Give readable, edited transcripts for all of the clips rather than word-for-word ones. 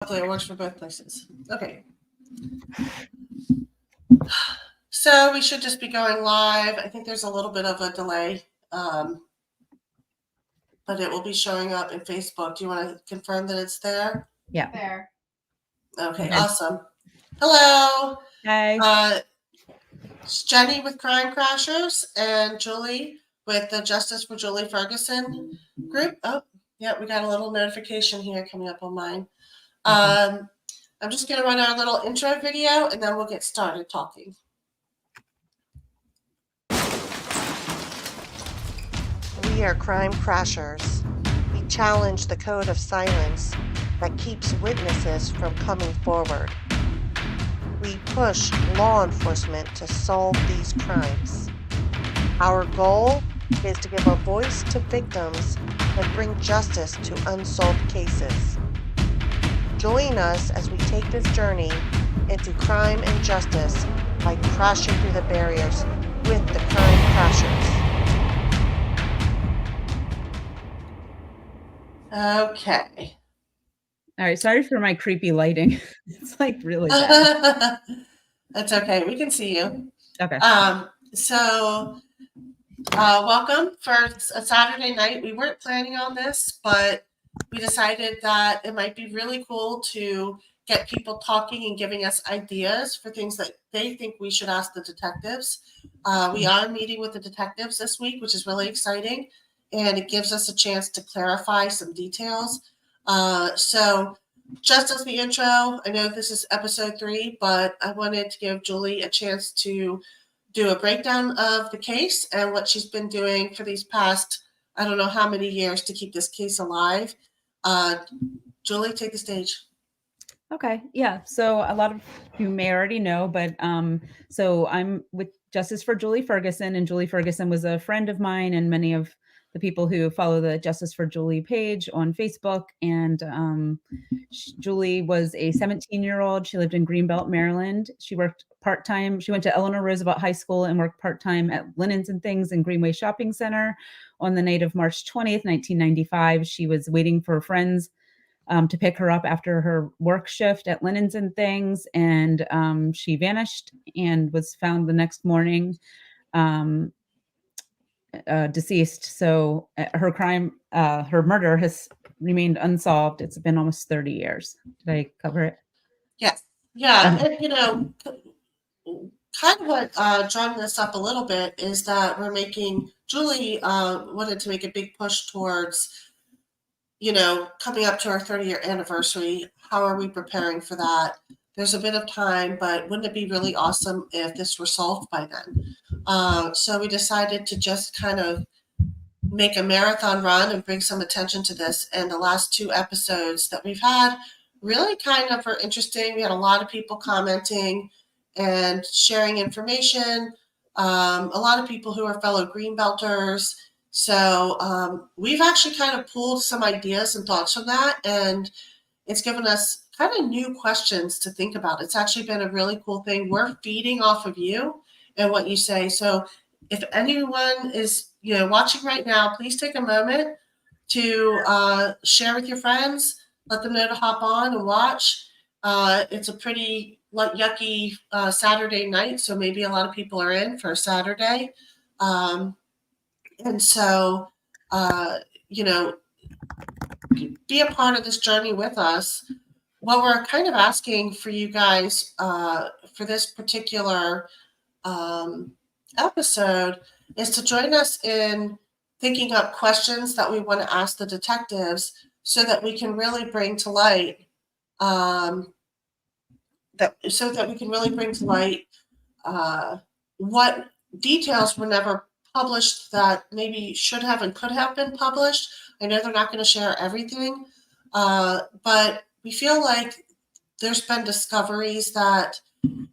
Hopefully it works for both places. Okay. So we should just be going live. I think there's a little bit of a delay, but it will be showing up in Facebook. Do you want to confirm that it's there? Yeah. There. Okay, awesome. Hello. Hi. It's Jenny with Crime Crashers and Julie with the Justice for Julie Ferguson group. Oh, yeah, we got a little notification here coming up on mine. I'm just going to run our little intro video and then we'll get started talking. We are Crime Crashers. We challenge the code of silence that keeps witnesses from coming forward. We push law enforcement to solve these crimes. Our goal is to give a voice to victims and bring justice to unsolved cases. Join us as we take this journey into crime and justice by crashing through the barriers with the Crime Crashers. Okay. All right. Sorry for my creepy lighting. It's like really bad. That's okay. We can see you. Okay. Welcome for a Saturday night. We weren't planning on this, but we decided that it might be really cool to get people talking and giving us ideas for things that they think we should ask the detectives. We are meeting with the detectives this week, which is really exciting, and it gives us a chance to clarify some details. So just as the intro, I know this is episode 3, but I wanted to give Julie a chance to do a breakdown of the case and what she's been doing for these past, I don't know how many years to keep this case alive. Julie, take the stage. Okay. Yeah. So a lot of you may already know, but so I'm with Justice for Julie Ferguson, and Julie Ferguson was a friend of mine and many of the people who follow the Justice for Julie page on Facebook. And Julie was a 17-year-old. She lived in Greenbelt, Maryland. She worked part-time. She went to Eleanor Roosevelt High School and worked part-time at Linens and Things in Greenway Shopping Center. On the night of March 20th, 1995, she was waiting for friends to pick her up after her work shift at Linens and Things, and she vanished and was found the next morning deceased. So her murder has remained unsolved. It's been almost 30 years. Did I cover it? Yes. Yeah. And, kind of what drawn this up a little bit is that Julie wanted to make a big push towards, coming up to our 30-year anniversary. How are we preparing for that? There's a bit of time, but wouldn't it be really awesome if this were solved by then? So we decided to just kind of make a marathon run and bring some attention to this. And the last 2 episodes that we've had really kind of are interesting. We had a lot of people commenting and sharing information. A lot of people who are fellow Greenbelters. So we've actually kind of pulled some ideas and thoughts from that, and it's given us kind of new questions to think about. It's actually been a really cool thing. We're feeding off of you and what you say. So if anyone is watching right now, please take a moment to share with your friends. Let them know to hop on and watch. It's a pretty yucky Saturday night, so maybe a lot of people are in for a Saturday. And so, be a part of this journey with us. What we're kind of asking for you guys for this particular episode is to join us in thinking up questions that we want to ask the detectives so that we can really bring to light what details were never published that maybe should have and could have been published. I know they're not going to share everything, but we feel like there's been discoveries that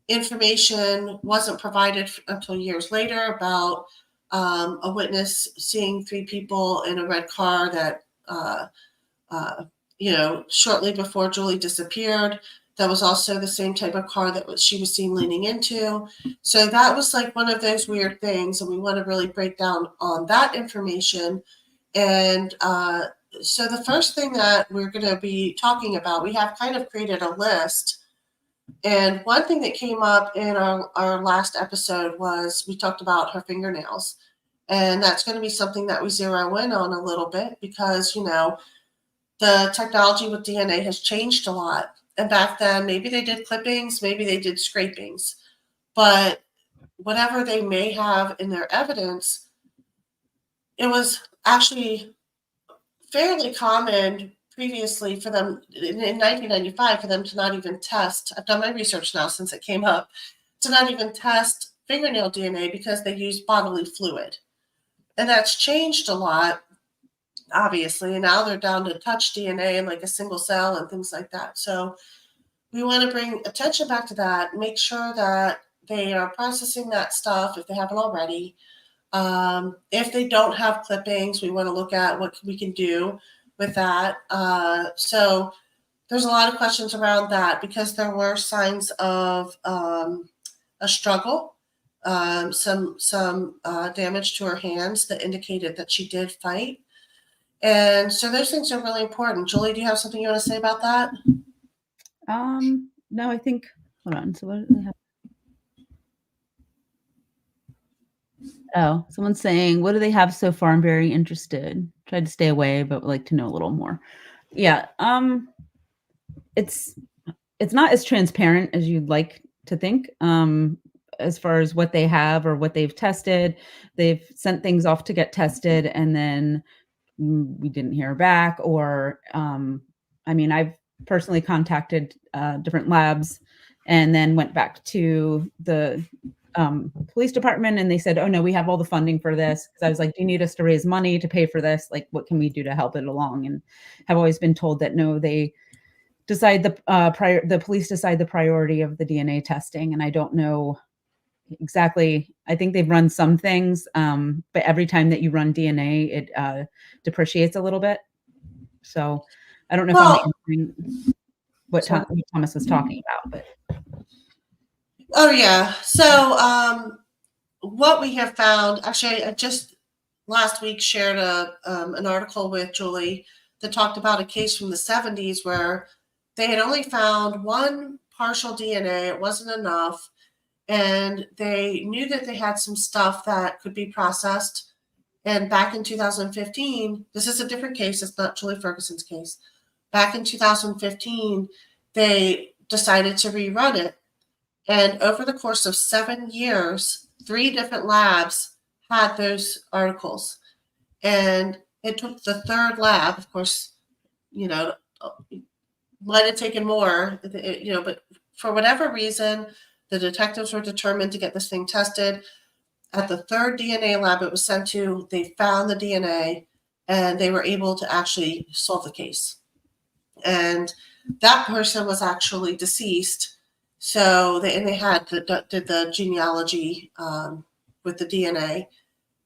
information wasn't provided until years later about a witness seeing 3 people in a red car that, shortly before Julie disappeared. That was also the same type of car that she was seen leaning into. So that was like one of those weird things, and we want to really break down on that information and So the first thing that we're going to be talking about, we have kind of created a list. And one thing that came up in our last episode was we talked about her fingernails. And that's going to be something that we zero in on a little bit because, the technology with DNA has changed a lot. And back then, maybe they did clippings, maybe they did scrapings. But whatever they may have in their evidence, it was actually fairly common previously for them in 1995 for them to not even test. I've done my research now since it came up to not even test fingernail DNA because they use bodily fluid. And that's changed a lot, obviously. And now they're down to touch DNA and like a single cell and things like that. So we want to bring attention back to that, make sure that they are processing that stuff if they haven't already. If they don't have clippings, we want to look at what we can do with that. So there's a lot of questions around that because there were signs of a struggle, some damage to her hands that indicated that she did fight. And so those things are really important. Julie, do you have something you want to say about that? No, I think, hold on. So what do they have? Oh, someone's saying, what do they have so far? I'm very interested. Tried to stay away, but would like to know a little more. Yeah. It's not as transparent as you'd like to think. As far as what they have or what they've tested, they've sent things off to get tested and then we didn't hear back. Or, I've personally contacted different labs and then went back to the police department and they said, oh no, we have all the funding for this. Because I was like, do you need us to raise money to pay for this? Like, what can we do to help it along? And have always been told that no, they decide the police decide the priority of the DNA testing. And I don't know exactly. I think they've run some things, but every time that you run DNA, it depreciates a little bit. So I don't know if I'm answering what Thomas was talking about, but. Oh yeah. So what we have found, actually, I just last week shared an article with Julie that talked about a case from the 70s where they had only found one partial DNA. It wasn't enough. And they knew that they had some stuff that could be processed. And back in 2015, this is a different case. It's not Julie Ferguson's case. Back in 2015, they decided to rerun it. And over the course of 7 years, 3 different labs had those articles. And it took the third lab, of course, might have taken more, but for whatever reason, the detectives were determined to get this thing tested. At the third DNA lab it was sent to, they found the DNA and they were able to actually solve the case. And that person was actually deceased. So they did the genealogy with the DNA,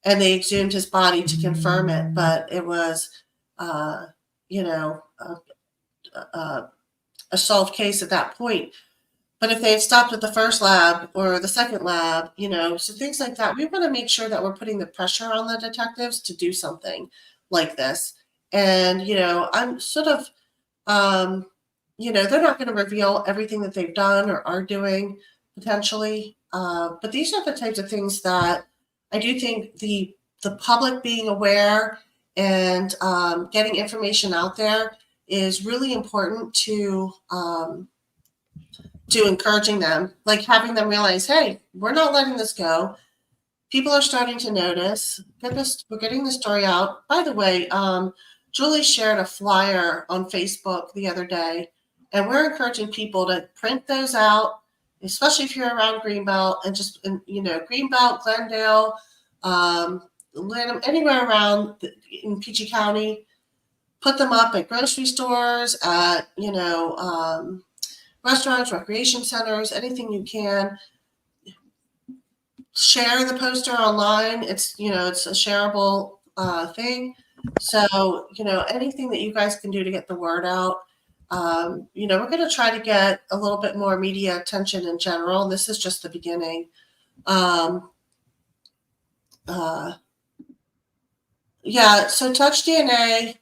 and they exhumed his body to confirm it. But it was, a solved case at that point. But if they had stopped at the first lab or the second lab, so things like that, we want to make sure that we're putting the pressure on the detectives to do something like this. And, I'm sort of, they're not going to reveal everything that they've done or are doing potentially. But these are the types of things that I do think the public being aware and getting information out there is really important to encouraging them, like having them realize, hey, we're not letting this go. People are starting to notice. We're getting the story out. By the way, Julie shared a flyer on Facebook the other day, and we're encouraging people to print those out, especially if you're around Greenbelt and just, Greenbelt, Glendale, Lanham, anywhere around in Peachy County. Put them up at grocery stores, at, restaurants, recreation centers, anything you can. Share the poster online. It's a shareable thing. So anything that you guys can do to get the word out. We're going to try to get a little bit more media attention in general. This is just the beginning. Yeah. So Touch DNA.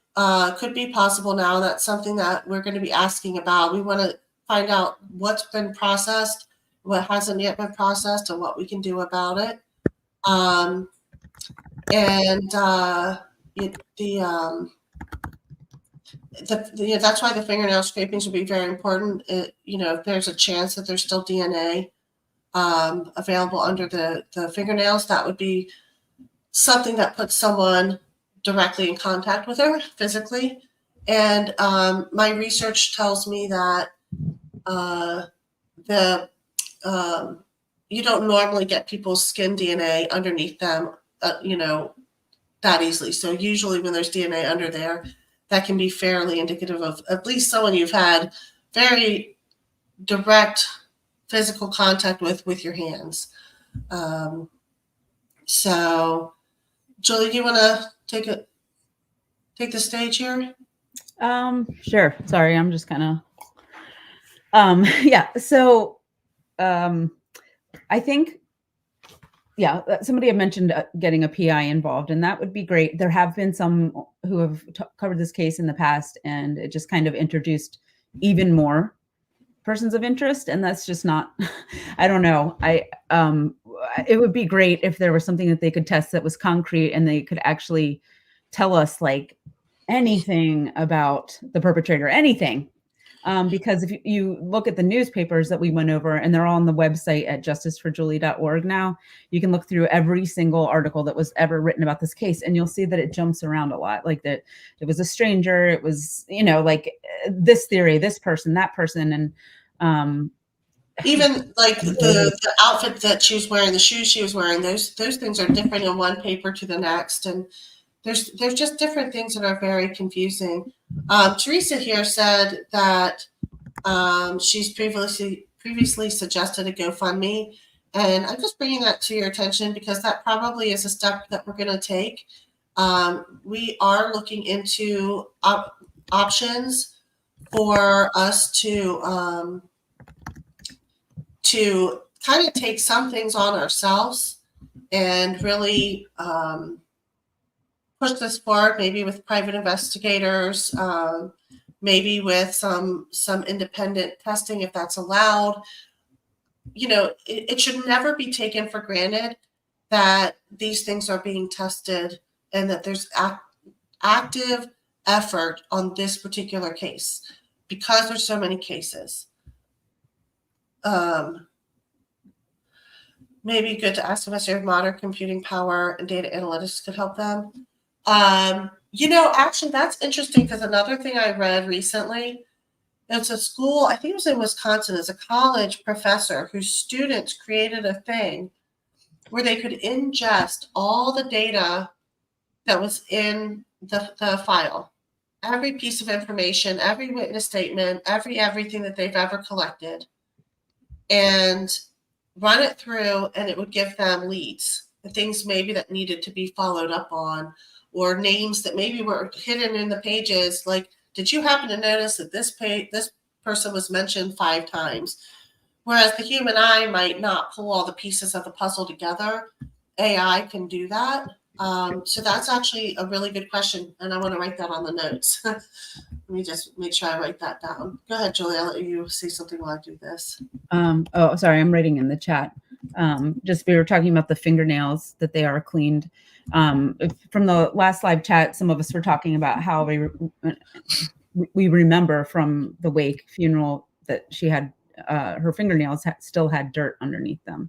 could be possible now. That's something that we're going to be asking about. We want to find out what's been processed, what hasn't yet been processed, and what we can do about it. And that's why the fingernail scrapings would be very important. If there's a chance that there's still DNA available under the fingernails, that would be something that puts someone directly in contact with her physically. And my research tells me that the you don't normally get people's skin DNA underneath them, that easily. So usually when there's DNA under there, that can be fairly indicative of at least someone you've had very direct physical contact with your hands. So, Julie, do you want to take the stage here? Sure. Sorry, I'm just kind of yeah. So I think somebody had mentioned getting a PI involved, and that would be great. There have been some who have covered this case in the past, and it just kind of introduced even more persons of interest, and that's just not. I don't know. It would be great if there was something that they could test that was concrete, and they could actually tell us like anything about the perpetrator, anything. Because if you look at the newspapers that we went over, and they're all on the website at justiceforjulie.org now, you can look through every single article that was ever written about this case, and you'll see that it jumps around a lot. Like that it was a stranger, it was, like this theory, this person, that person. And even like the outfit that she was wearing, the shoes she was wearing, those things are different in one paper to the next. And there's just different things that are very confusing. Teresa here said that she's previously suggested a GoFundMe, and I'm just bringing that to your attention because that probably is a step that we're going to take. We are looking into options for us to kind of take some things on ourselves and really push this forward, maybe with private investigators, maybe with some independent testing if that's allowed. It should never be taken for granted that these things are being tested and that there's active effort on this particular case because there's so many cases. Maybe good to ask if modern computing power and data analytics could help them. Actually, that's interesting because another thing I read recently, it's a school, I think it was in Wisconsin, it's a college professor whose students created a thing where they could ingest all the data that was in the file, every piece of information, every witness statement, everything that they've ever collected, and run it through, and it would give them leads, the things maybe that needed to be followed up on, or names that maybe were hidden in the pages. Like, did you happen to notice that this person was mentioned 5 times? Whereas the human eye might not pull all the pieces of the puzzle together. AI can do that. So that's actually a really good question, and I want to write that on the notes. Let me just make sure I write that down. Go ahead, Julie. I'll let you say something while I do this. Oh, sorry. I'm writing in the chat. Just we were talking about the fingernails, that they are cleaned. From the last live chat, some of us were talking about how we remember from the wake funeral that she had her fingernails still had dirt underneath them,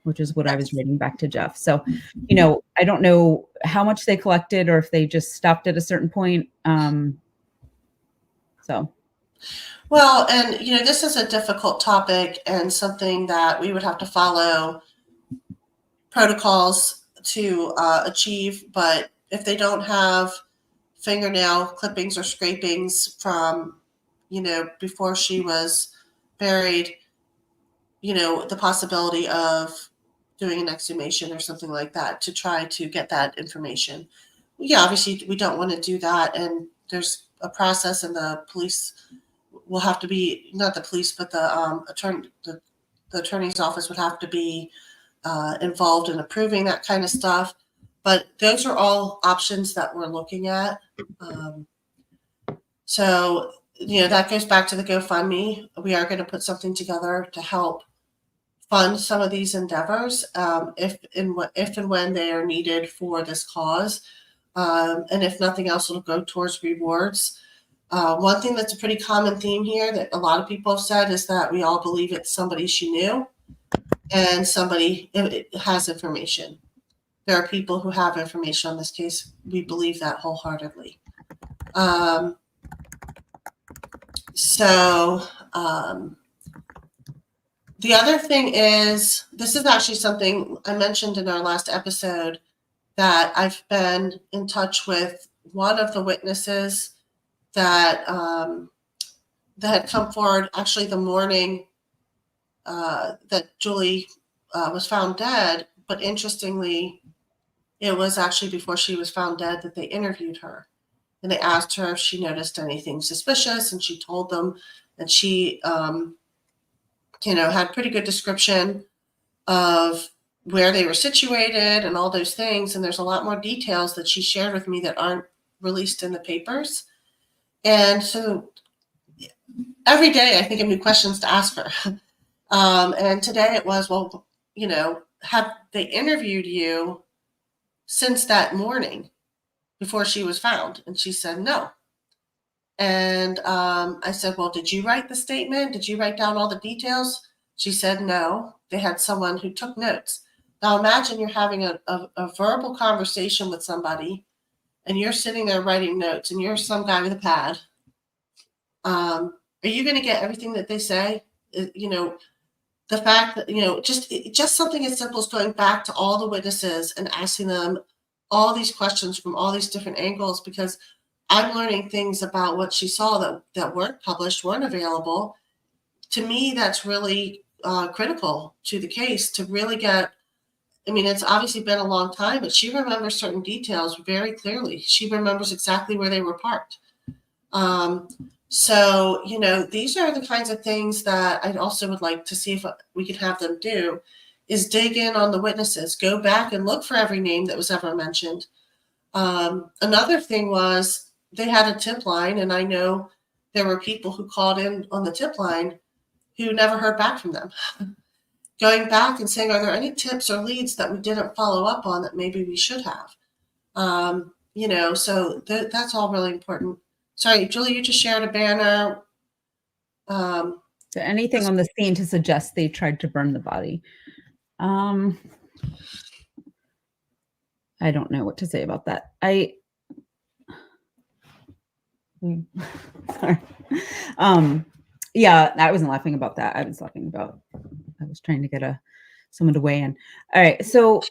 which is what I was reading back to Jeff. So, I don't know how much they collected or if they just stopped at a certain point. Well, and this is a difficult topic and something that we would have to follow protocols to achieve. But if they don't have fingernail clippings or scrapings from, before she was buried, the possibility of doing an exhumation or something like that to try to get that information. Yeah, obviously we don't want to do that. And there's a process, and the police will have to be, not the police, but the attorney's office would have to be involved in approving that kind of stuff. But those are all options that we're looking at. So, that goes back to the GoFundMe. We are going to put something together to help fund some of these endeavors, if and when they are needed for this cause. And if nothing else, it'll go towards rewards. One thing that's a pretty common theme here that a lot of people have said is that we all believe it's somebody she knew and somebody it has information. There are people who have information on this case. We believe that wholeheartedly. So the other thing is, this is actually something I mentioned in our last episode, that I've been in touch with one of the witnesses that that had come forward actually the morning that Julie was found dead. But interestingly, it was actually before she was found dead that they interviewed her. And they asked her if she noticed anything suspicious, and she told them, and she, had pretty good description of where they were situated and all those things. And there's a lot more details that she shared with me that aren't released in the papers. And so every day I think of new questions to ask her. And today it was, well, have they interviewed you since that morning before she was found? And she said no. And I said, well, did you write the statement? Did you write down all the details? She said no. They had someone who took notes. Now imagine you're having a verbal conversation with somebody and you're sitting there writing notes and you're some guy with a pad. Are you going to get everything that they say? The fact that, just something as simple as going back to all the witnesses and asking them all these questions from all these different angles, because I'm learning things about what she saw that weren't published, weren't available. To me, that's really critical to the case to really get. I mean, it's obviously been a long time, but she remembers certain details very clearly. She remembers exactly where they were parked. So, these are the kinds of things that I'd also would like to see if we could have them do, is dig in on the witnesses, go back and look for every name that was ever mentioned. Another thing was they had a tip line, and I know there were people who called in on the tip line who never heard back from them. Going back and saying, are there any tips or leads that we didn't follow up on that maybe we should have? So that's all really important. Sorry, Julie, you just shared a banner. So anything on the scene to suggest they tried to burn the body. I don't know what to say about that. Sorry. Yeah, I wasn't laughing about that. I was laughing about, I was trying to get someone to weigh in. All right. So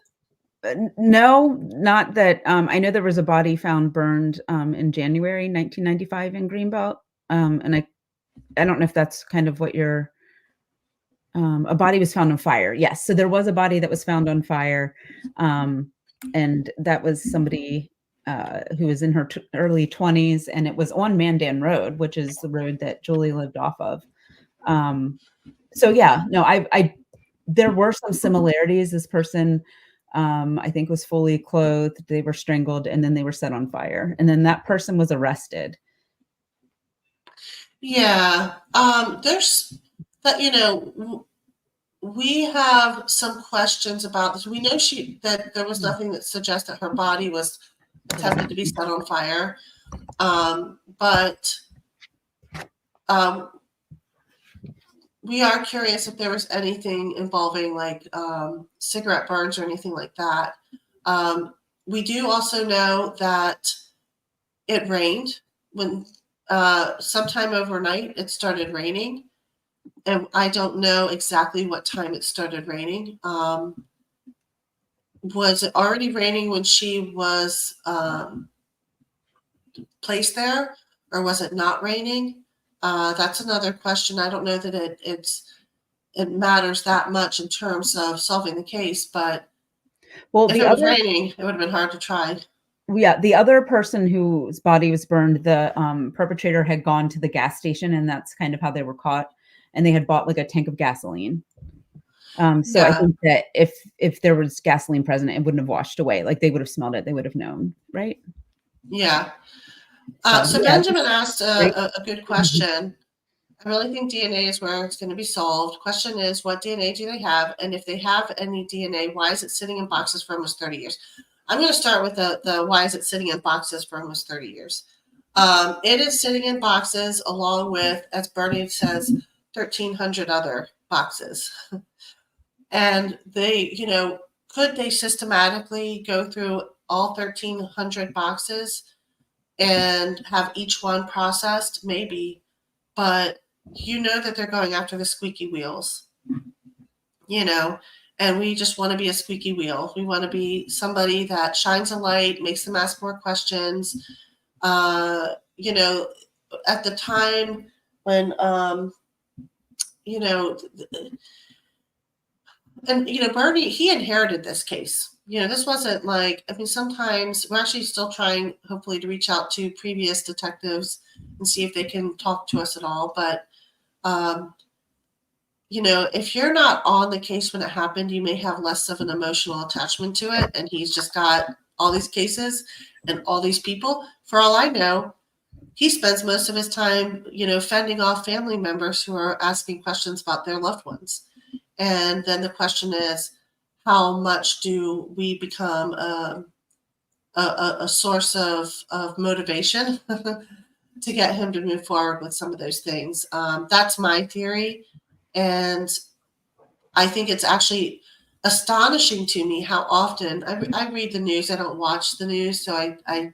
no, not that. I know there was a body found burned in January 1995 in Greenbelt. And I don't know if that's kind of what you're, a body was found on fire. Yes. So there was a body that was found on fire. And that was somebody who was in her early 20s, and it was on Mandan Road, which is the road that Julie lived off of. So yeah, no, there were some similarities. This person, I think, was fully clothed. They were strangled, and then they were set on fire, and then that person was arrested. Yeah, there's that. We have some questions about this. We know that there was nothing that suggests that her body was attempted to be set on fire, but we are curious if there was anything involving like cigarette burns or anything like that. We do also know that it rained when sometime overnight it started raining. And I don't know exactly what time it started raining. Was it already raining when she was placed there, or was it not raining? That's another question. I don't know that it matters that much in terms of solving the case, but if it was raining, it would have been hard to try. Yeah, the other person whose body was burned, the perpetrator had gone to the gas station, and that's kind of how they were caught. And they had bought like a tank of gasoline. So I think that if there was gasoline present, it wouldn't have washed away. Like they would have smelled it. They would have known, right? Yeah. So Yeah, Benjamin asked great. a good question. I really think DNA is where it's going to be solved. Question is, what DNA do they have? And if they have any DNA, why is it sitting in boxes for almost 30 years? I'm going to start with the why is it sitting in boxes for almost 30 years? It is sitting in boxes along with, as Bernie says, 1,300 other boxes. And they, could they systematically go through all 1,300 boxes and have each one processed? Maybe, but that they're going after the squeaky wheels, you know, and we just want to be a squeaky wheel. We want to be somebody that shines a light, makes them ask more questions. Uh, you know, at the time when, you know, and Bernie, he inherited this case. This wasn't like, I mean, sometimes we're actually still trying, hopefully, to reach out to previous detectives and see if they can talk to us at all. But, um, if you're not on the case when it happened, you may have less of an emotional attachment to it. And he's just got all these cases and all these people. For all I know, he spends most of his time, fending off family members who are asking questions about their loved ones. And then the question is, how much do we become a source of motivation to get him to move forward with some of those things? That's my theory. And I think it's actually astonishing to me how often I read the news. I don't watch the news, so I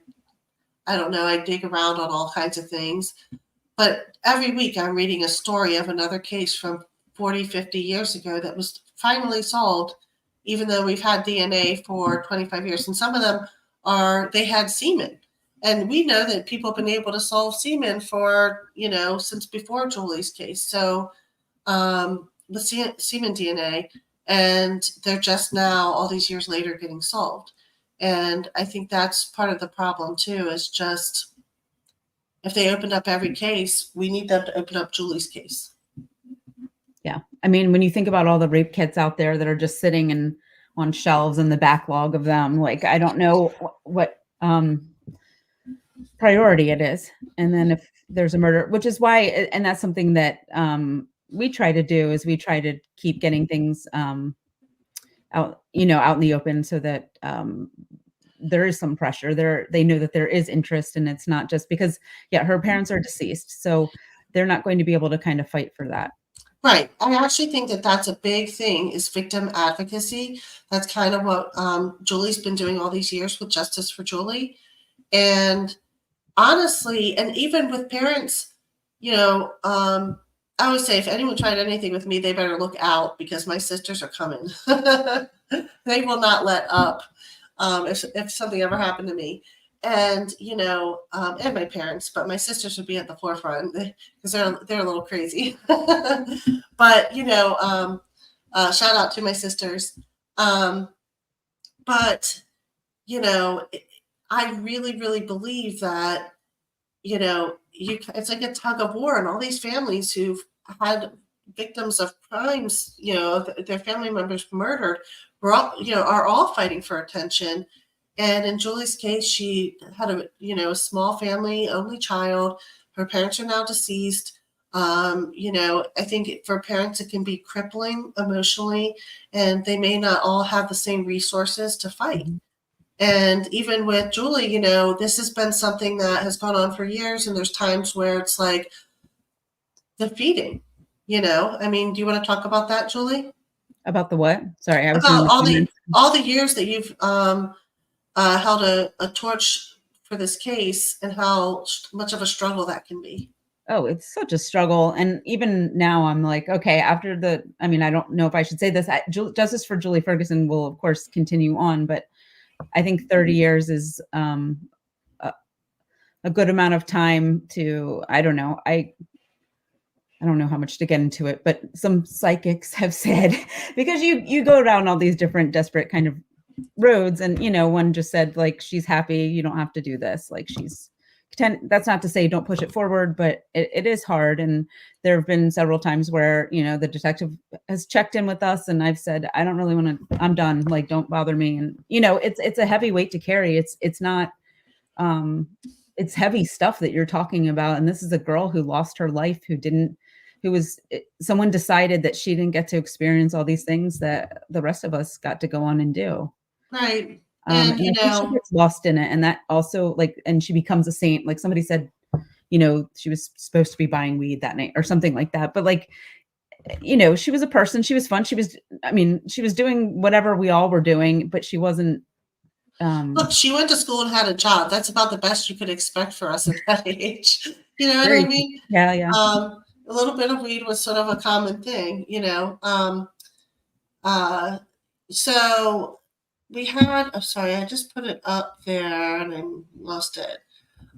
don't know. I dig around on all kinds of things. But every week I'm reading a story of another case from 40, 50 years ago that was finally solved, even though we've had DNA for 25 years. And some of them they had semen. And we know that people have been able to solve semen for, since before Julie's case. So the semen DNA, and they're just now, all these years later, getting solved. And I think that's part of the problem too, is just if they opened up every case, we need them to open up Julie's case. Yeah. I mean, when you think about all the rape kits out there that are just sitting on shelves and the backlog of them, like, I don't know what priority it is. And then if there's a murder, which is why, and that's something that we try to do, is we try to keep getting things out in the open, so that there is some pressure there. They know that there is interest, and it's not just because, her parents are deceased, so they're not going to be able to kind of fight for that. Right. I actually think that that's a big thing, is victim advocacy. That's kind of what Julie's been doing all these years with Justice for Julie. And honestly, and even with parents, I always say, if anyone tried anything with me, they better look out, because my sisters are coming. They will not let up if something ever happened to me. And, and my parents, but my sisters would be at the forefront because they're a little crazy. But, shout out to my sisters. But, I really, really believe that, it's like a tug of war, and all these families who've had victims of crimes, their family members murdered, are all fighting for attention. And in Julie's case, she had a small family, only child. Her parents are now deceased. I think for parents, it can be crippling emotionally, and they may not all have the same resources to fight. And even with Julie, this has been something that has gone on for years, and there's times where it's like defeating, I mean, do you want to talk about that, Julie? About the what? Sorry, I was about all the years that you've held a torch for this case, and how much of a struggle that can be. Oh, it's such a struggle. And even now I'm like, okay, I don't know if I should say this. Justice for Julie Ferguson will, of course, continue on, but I think 30 years is a good amount of time to, I don't know. I don't know how much to get into it, but some psychics have said, because you go down all these different desperate kind of roads, and one just said, like, she's happy, you don't have to do this, like, that's not to say don't push it forward, but it is hard. And there have been several times where the detective has checked in with us, and I've said, I don't really want to, I'm done, like, don't bother me. And it's a heavy weight to carry. It's not it's heavy stuff that you're talking about, and this is a girl who lost her life, someone decided that she didn't get to experience all these things that the rest of us got to go on and do. Right. And, And I think she gets lost in it, and that also, like, and she becomes a saint. Like somebody said, she was supposed to be buying weed that night or something like that. But like, she was a person, she was fun. She was doing whatever we all were doing, but she wasn't, look, she went to school and had a job. That's about the best you could expect for us at that age. You know what I very, mean? yeah, yeah. A little bit of weed was sort of a common thing, uh, so we had, I'm sorry, I just put it up there and I lost it.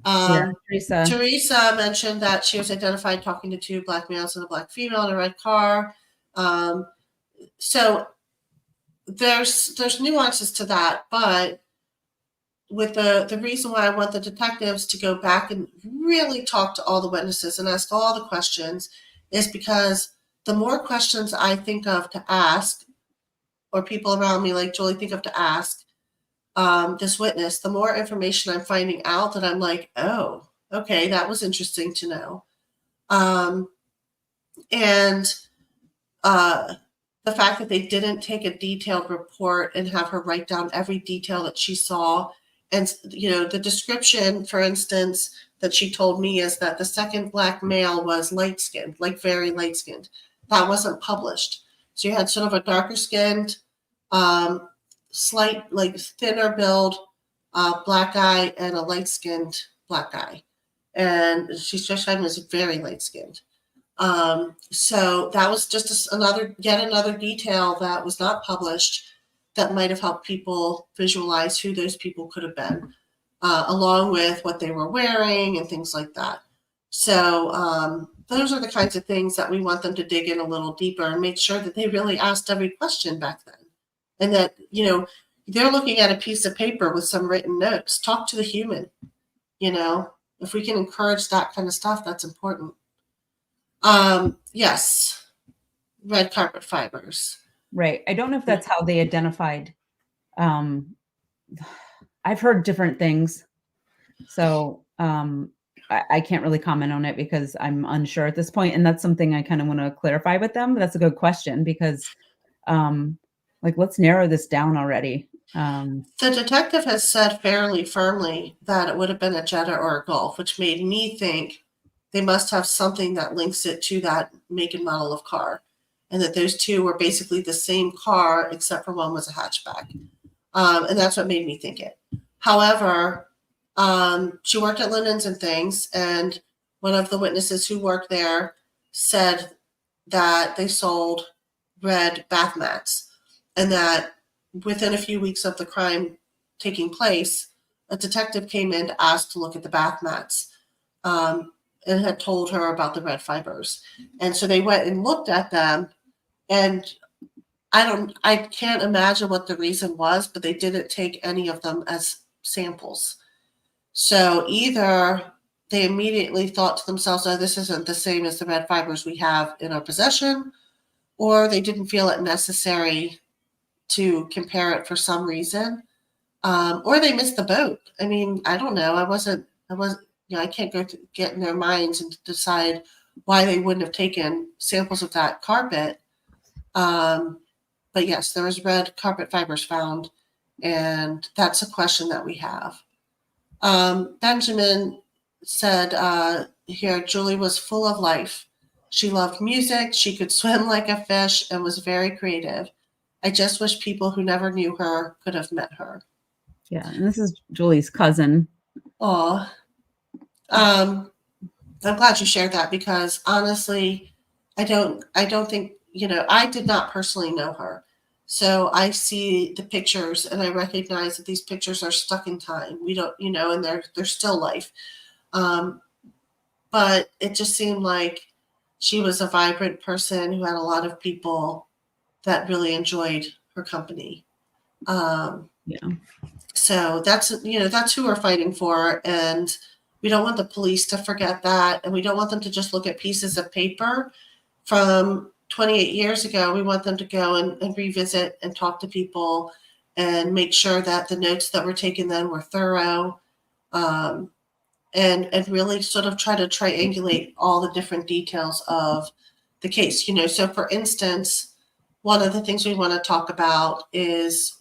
Yeah, Um, Teresa. Teresa mentioned that she was identified talking to two black males and a black female in a red car. So there's nuances to that, but with the reason why I want the detectives to go back and really talk to all the witnesses and ask all the questions is because the more questions I think of to ask, or people around me like Julie think of to ask this witness, the more information I'm finding out that I'm like, oh, okay, that was interesting to know. And the fact that they didn't take a detailed report and have her write down every detail that she saw. And, the description, for instance, that she told me is that the second black male was light skinned, like very light skinned. That wasn't published. So you had sort of a darker skinned, slight, like thinner build black guy and a light skinned black guy. And she described him as very light skinned. So that was just yet another detail that was not published that might have helped people visualize who those people could have been, along with what they were wearing and things like that. So those are the kinds of things that we want them to dig in a little deeper and make sure that they really asked every question back then. And that, they're looking at a piece of paper with some written notes. Talk to the human, if we can encourage that kind of stuff, that's important. Yes, red carpet fibers. Right. I don't know if that's how they identified. I've heard different things. So I can't really comment on it because I'm unsure at this point. And that's something I kind of want to clarify with them. But that's a good question because let's narrow this down already. The detective has said fairly firmly that it would have been a Jetta or a Golf, which made me think they must have something that links it to that make and model of car, and that those two were basically the same car except for one was a hatchback. And that's what made me think it. However, she worked at Linens and Things, and one of the witnesses who worked there said that they sold red bath mats, and that within a few weeks of the crime taking place, a detective came in to ask to look at the bath mats, and had told her about the red fibers. And so they went and looked at them, and I can't imagine what the reason was, but they didn't take any of them as samples. So either they immediately thought to themselves, oh, this isn't the same as the red fibers we have in our possession, or they didn't feel it necessary to compare it for some reason, or they missed the boat. I mean, I don't know. I can't get in their minds and decide why they wouldn't have taken samples of that carpet. But yes, there was red carpet fibers found, and that's a question that we have. Benjamin said here, Julie was full of life. She loved music, she could swim like a fish, and was very creative. I just wish people who never knew her could have met her. Yeah, and this is Julie's cousin. Aw. I'm glad you shared that because honestly, I don't think, I did not personally know her. So I see the pictures and I recognize that these pictures are stuck in time. We don't, and they're still life. But it just seemed like she was a vibrant person who had a lot of people that really enjoyed her company. Yeah. So that's who we're fighting for. And we don't want the police to forget that. And we don't want them to just look at pieces of paper from 28 years ago. We want them to go and revisit and talk to people and make sure that the notes that were taken then were thorough. and really sort of try to triangulate all the different details of the case. So for instance, one of the things we want to talk about is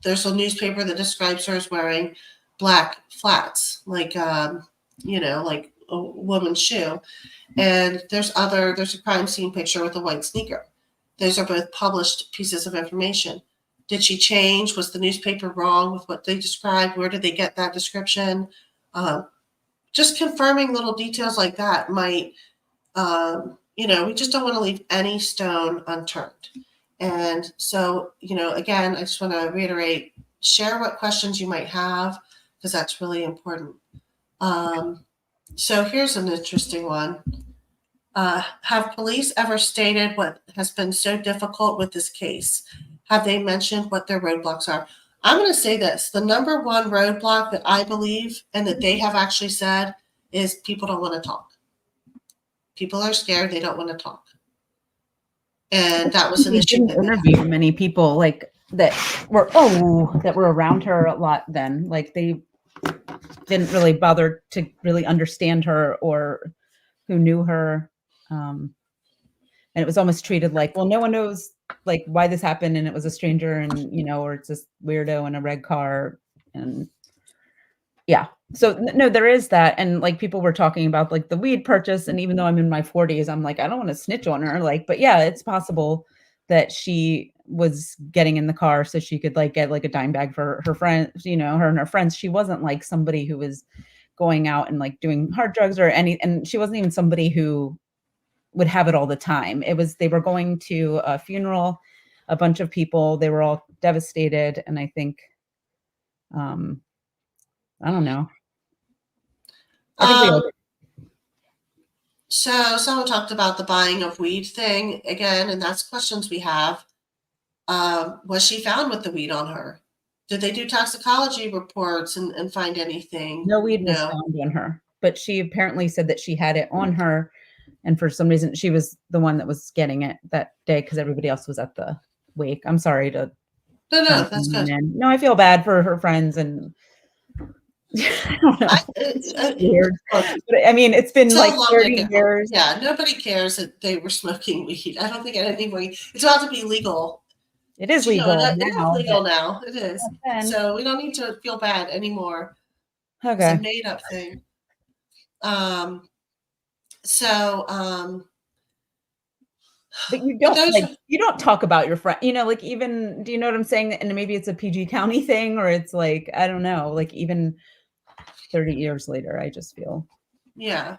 there's a newspaper that describes her as wearing black flats, like like a woman's shoe. And there's a crime scene picture with a white sneaker. Those are both published pieces of information. Did she change? Was the newspaper wrong with what they described? Where did they get that description? Just confirming little details like that might, we just don't want to leave any stone unturned. And so, again, I just want to reiterate, share what questions you might have, because that's really important. So here's an interesting one. Have police ever stated what has been so difficult with this case? Have they mentioned what their roadblocks are? I'm going to say this. The number one roadblock that I believe and that they have actually said is people don't want to talk. People are scared. They don't want to talk. And that was an issue. Didn't interview many people like that were around her a lot then. Like they didn't really bother to really understand her or who knew her. And it was almost treated like, well, no one knows like why this happened, and it was a stranger, and or it's this weirdo in a red car, and yeah. So no, there is that, and like people were talking about like the weed purchase, and even though I'm in my 40s, I'm like I don't want to snitch on her, like, but yeah, it's possible that she was getting in the car so she could like get like a dime bag for her friends, her and her friends. She wasn't like somebody who was going out and like doing hard drugs or and she wasn't even somebody who would have it all the time. They were going to a funeral, a bunch of people, they were all devastated. And I think, I don't know. I think we all So someone talked about the buying of weed thing again, and that's questions we have. Was she found with the weed on her? Did they do toxicology reports and find anything? No weed was found on her, but she apparently said that she had it on her. And for some reason, she was the one that was getting it that day because everybody else was at the wake. I'm sorry to. No, that's good. No, I feel bad for her friends, and I don't know. It's weird. But I mean, it's been like 30 years. Yeah, nobody cares that they were smoking weed. I don't think anybody. It's about to be legal. It is legal now. It is legal now. It is. So we don't need to feel bad anymore. Okay. It's a made up thing. But you don't talk about your friend, like even, do you know what I'm saying? And maybe it's a PG County thing, or it's like, I don't know, like even 30 years later, I just feel. Yeah.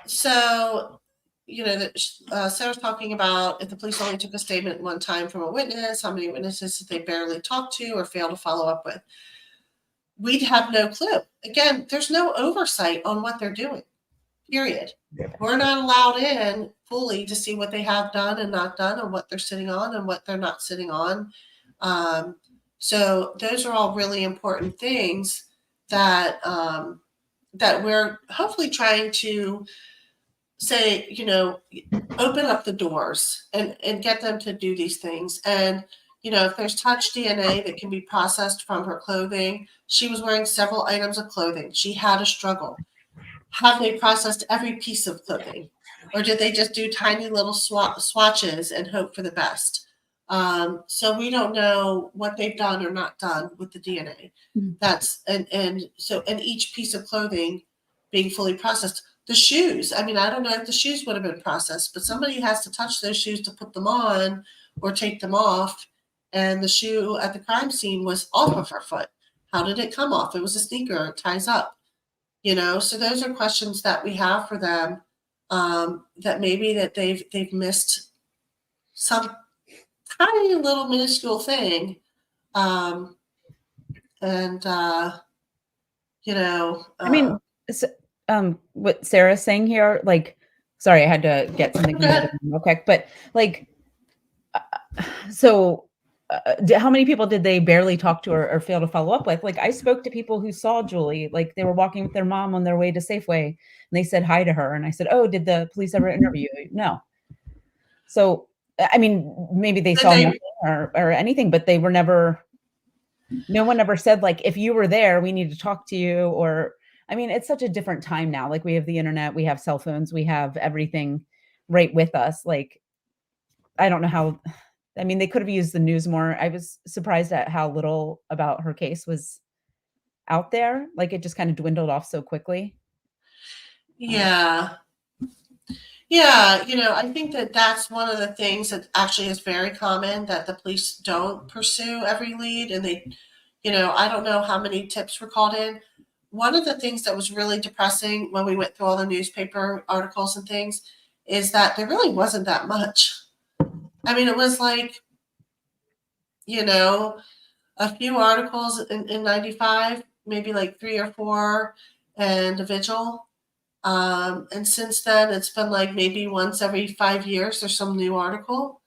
So, Sarah's talking about if the police only took a statement one time from a witness, how many witnesses did they barely talk to or fail to follow up with? We'd have no clue. Again, there's no oversight on what they're doing, period. We're not allowed in fully to see what they have done and not done, and what they're sitting on and what they're not sitting on. So those are all really important things that that we're hopefully trying to say, open up the doors and get them to do these things. And if there's touch DNA that can be processed from her clothing, she was wearing several items of clothing. She had a struggle. Have they processed every piece of clothing? Or did they just do tiny little swatches and hope for the best? So we don't know what they've done or not done with the DNA. That's and each piece of clothing being fully processed. The shoes, I don't know if the shoes would have been processed, but somebody has to touch those shoes to put them on or take them off. And the shoe at the crime scene was off of her foot. How did it come off? It was a sneaker. It ties up. So those are questions that we have for them, that maybe that they've missed some tiny little minuscule thing. What Sarah's saying here, like, sorry, I had to get something real quick, but like, so how many people did they barely talk to or fail to follow up with? Like, I spoke to people who saw Julie, like they were walking with their mom on their way to Safeway, and they said hi to her. And I said, "Oh, did the police ever interview you?" No. So, maybe they saw nothing or anything, but they were never, no one ever said like, if you were there, we need to talk to you. Or, I mean, it's such a different time now. Like we have the internet, we have cell phones, we have everything right with us. Like, I don't know how, I mean, they could have used the news more. I was surprised at how little about her case was out there. Like it just kind of dwindled off so quickly. Um, Yeah. Yeah, I think that that's one of the things that actually is very common, that the police don't pursue every lead, and I don't know how many tips were called in. One of the things that was really depressing when we went through all the newspaper articles and things is that there really wasn't that much. I mean, it was like, you know, a few articles in 95, maybe like three or four, and a vigil. And since then, it's been like maybe once every 5 years there's some new article.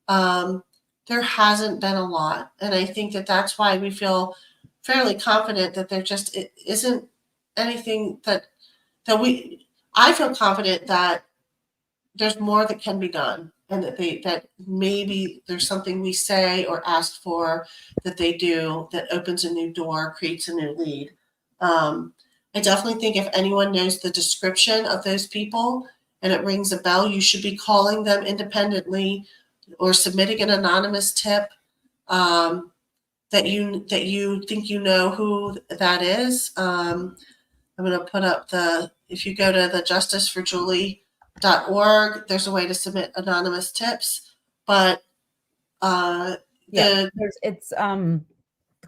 Um, there hasn't been a lot, and I think that that's why we feel fairly confident that there just it isn't anything that we. I feel confident that there's more that can be done, and that maybe there's something we say or ask for that they do that opens a new door, creates a new lead. um, I definitely think if anyone knows the description of those people and it rings a bell, you should be calling them independently or submitting an anonymous tip, um, that you think you know who that is. I'm going to put up if you go to the justiceforjulie.org, there's a way to submit anonymous tips. But yeah, the it's the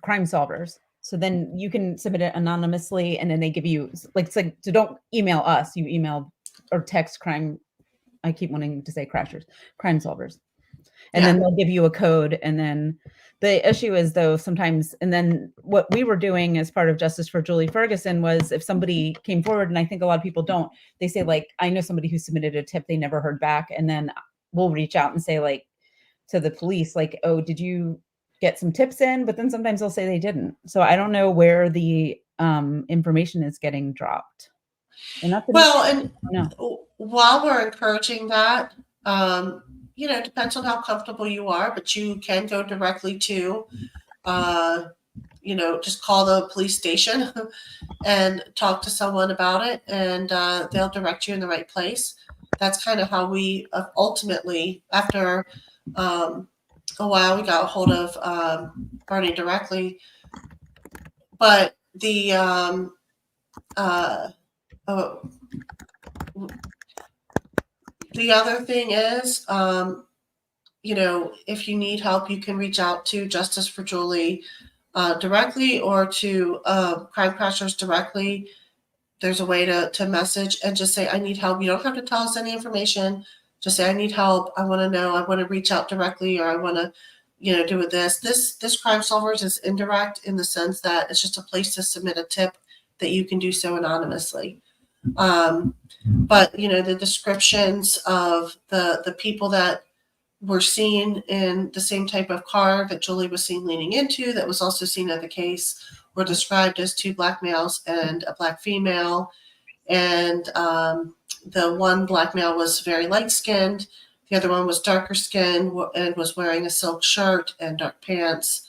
Crime Solvers. So then you can submit it anonymously, and then they give you like, it's like, so don't email us, you email or text crime. I keep wanting to say crashers, Crime Solvers. And yeah. then they'll give you a code. And then the issue is though, sometimes, and then what we were doing as part of Justice for Julie Ferguson was if somebody came forward, and I think a lot of people don't, they say like, I know somebody who submitted a tip, they never heard back. And then we'll reach out and say like to the police, like, oh, did you get some tips in? But then sometimes they'll say they didn't. So I don't know where the information is getting dropped. And that's Well, and no. while we're encouraging that, it depends on how comfortable you are, but you can go directly to, just call the police station and talk to someone about it, and they'll direct you in the right place. That's kind of how we ultimately, after a while, we got a hold of Bernie directly. But oh, the other thing is, if you need help, you can reach out to Justice for Julie directly, or to Crime Crashers directly. There's a way to message and just say, I need help. You don't have to tell us any information. Just say, I need help. I want to know. I want to reach out directly, or I want to, do with this. This Crime Solvers is indirect in the sense that it's just a place to submit a tip that you can do so anonymously. But the descriptions of the people that were seen in the same type of car that Julie was seen leaning into, that was also seen at the case, were described as two black males and a black female. And the one black male was very light skinned. The other one was darker skinned and was wearing a silk shirt and dark pants.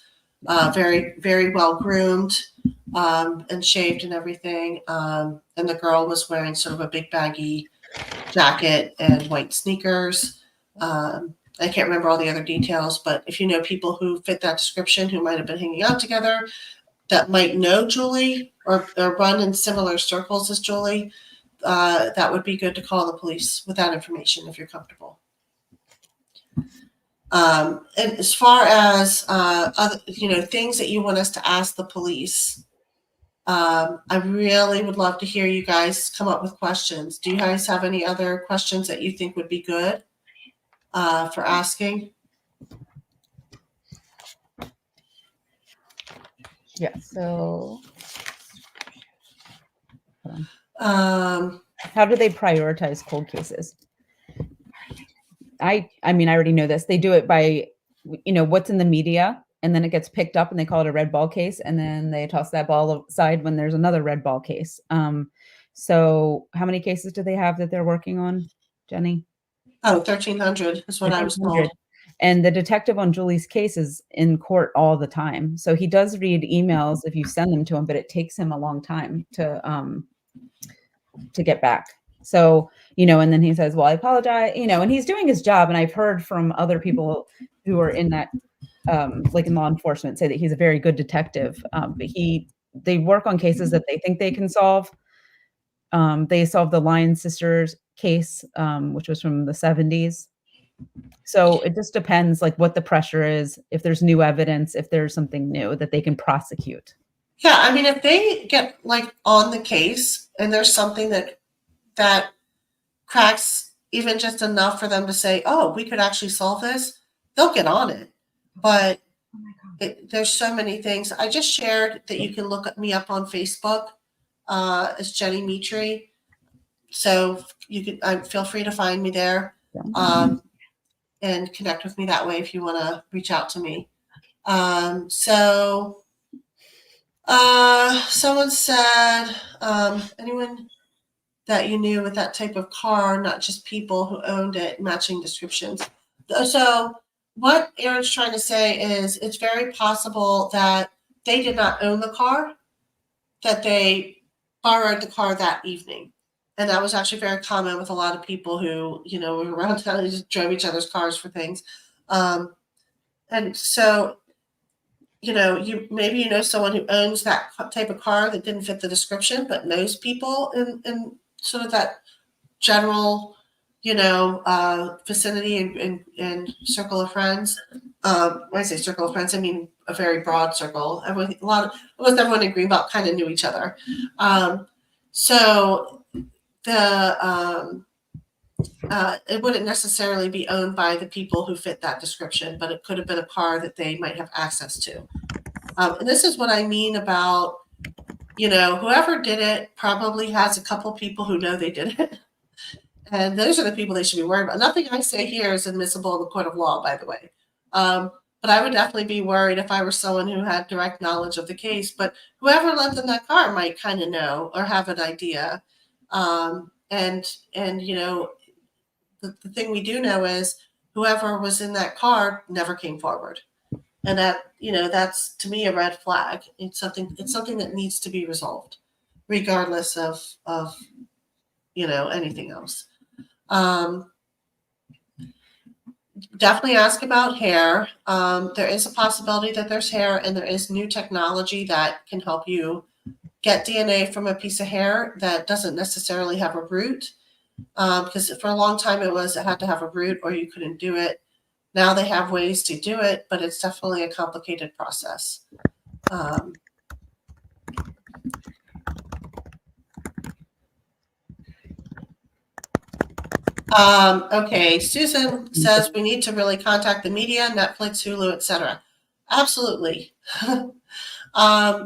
Very, very well groomed, and shaved and everything. And the girl was wearing sort of a big baggy jacket and white sneakers. I can't remember all the other details, but if you know people who fit that description, who might have been hanging out together, that might know Julie, or run in similar circles as Julie, that would be good to call the police with that information if you're comfortable. And as far as other, things that you want us to ask the police, I really would love to hear you guys come up with questions. Do you guys have any other questions that you think would be good for asking? Yeah. So How do they prioritize cold cases? I mean, I already know this. They do it by, what's in the media, and then it gets picked up and they call it a red ball case. And then they toss that ball aside when there's another red ball case. So how many cases do they have that they're working on, Jenny? 1,300 is what I was told. And the detective on Julie's case is in court all the time. So he does read emails if you send them to him, but it takes him a long time to get back. So, and then he says, well, I apologize, and he's doing his job. And I've heard from other people who are in that, like in law enforcement, say that he's a very good detective. But they work on cases that they think they can solve. They solved the Lyon sisters case, which was from the 70s. So it just depends like what the pressure is, if there's new evidence, if there's something new that they can prosecute. Yeah, I mean, if they get like on the case and there's something that cracks even just enough for them to say, "Oh, we could actually solve this," they'll get on it. But there's so many things. I just shared that you can look me up on Facebook as Jenny Mitri, so you can feel free to find me there and connect with me that way if you want to reach out to me. Someone said, anyone that you knew with that type of car, not just people who owned it, matching descriptions. So what Aaron's trying to say is it's very possible that they did not own the car, that they borrowed the car that evening. And that was actually very common with a lot of people who, were around town and just drove each other's cars for things. And so, maybe someone who owns that type of car that didn't fit the description, but knows people in sort of that general, vicinity and circle of friends. When I say circle of friends, I mean a very broad circle. Almost everyone in Greenbelt kind of knew each other. So it wouldn't necessarily be owned by the people who fit that description, but it could have been a car that they might have access to. And this is what I mean about, whoever did it probably has a couple people who know they did it. And those are the people they should be worried about. Nothing I say here is admissible in the court of law, by the way. But I would definitely be worried if I were someone who had direct knowledge of the case. But whoever lived in that car might kind of know or have an idea. And the thing we do know is whoever was in that car never came forward. And that's to me a red flag. It's something that needs to be resolved, regardless of anything else. Definitely ask about hair. There is a possibility that there's hair, and there is new technology that can help you get DNA from a piece of hair that doesn't necessarily have a root. Because for a long time it had to have a root or you couldn't do it. Now they have ways to do it, but it's definitely a complicated process. Okay, Susan says we need to really contact the media, Netflix, Hulu, etc. Absolutely. I'm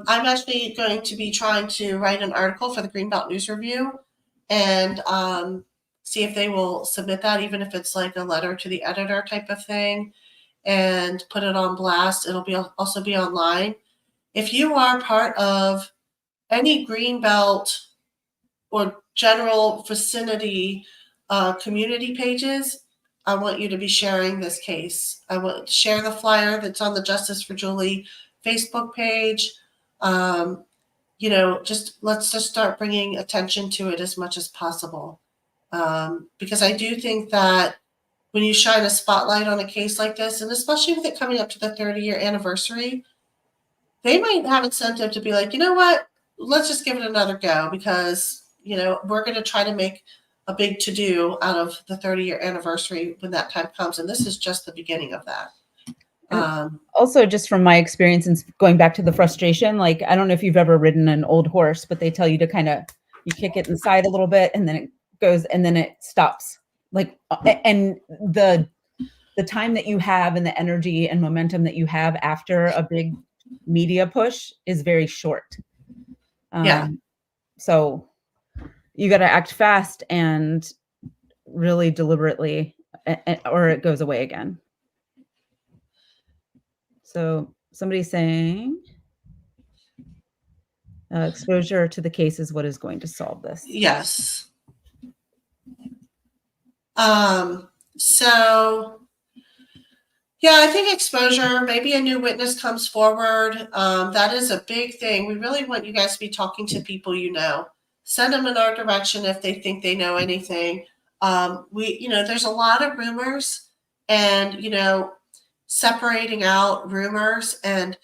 actually going to be trying to write an article for the Greenbelt News Review and see if they will submit that, even if it's like a letter to the editor type of thing, and put it on blast. It'll also be online. If you are part of any Greenbelt or general vicinity community pages, I want you to be sharing this case. I want to share the flyer that's on the Justice for Julie Facebook page. Let's just start bringing attention to it as much as possible. Because I do think that when you shine a spotlight on a case like this, and especially with it coming up to the 30-year anniversary, they might have incentive to be like, you know what, let's just give it another go because, we're going to try to make a big to-do out of the 30-year anniversary when that time comes. And this is just the beginning of that. Also, just from my experience and going back to the frustration, like, I don't know if you've ever ridden an old horse, but they tell you to you kick it inside a little bit and then it goes and then it stops. Like, and the time that you have and the energy and momentum that you have after a big media push is very short. So you got to act fast and really deliberately, or it goes away again. So somebody's saying exposure to the case is what is going to solve this. Yes. So Yeah, I think exposure, maybe a new witness comes forward. That is a big thing. We really want you guys to be talking to people you know. Send them in our direction if they think they know anything. There's a lot of rumors, and, separating out rumors. And,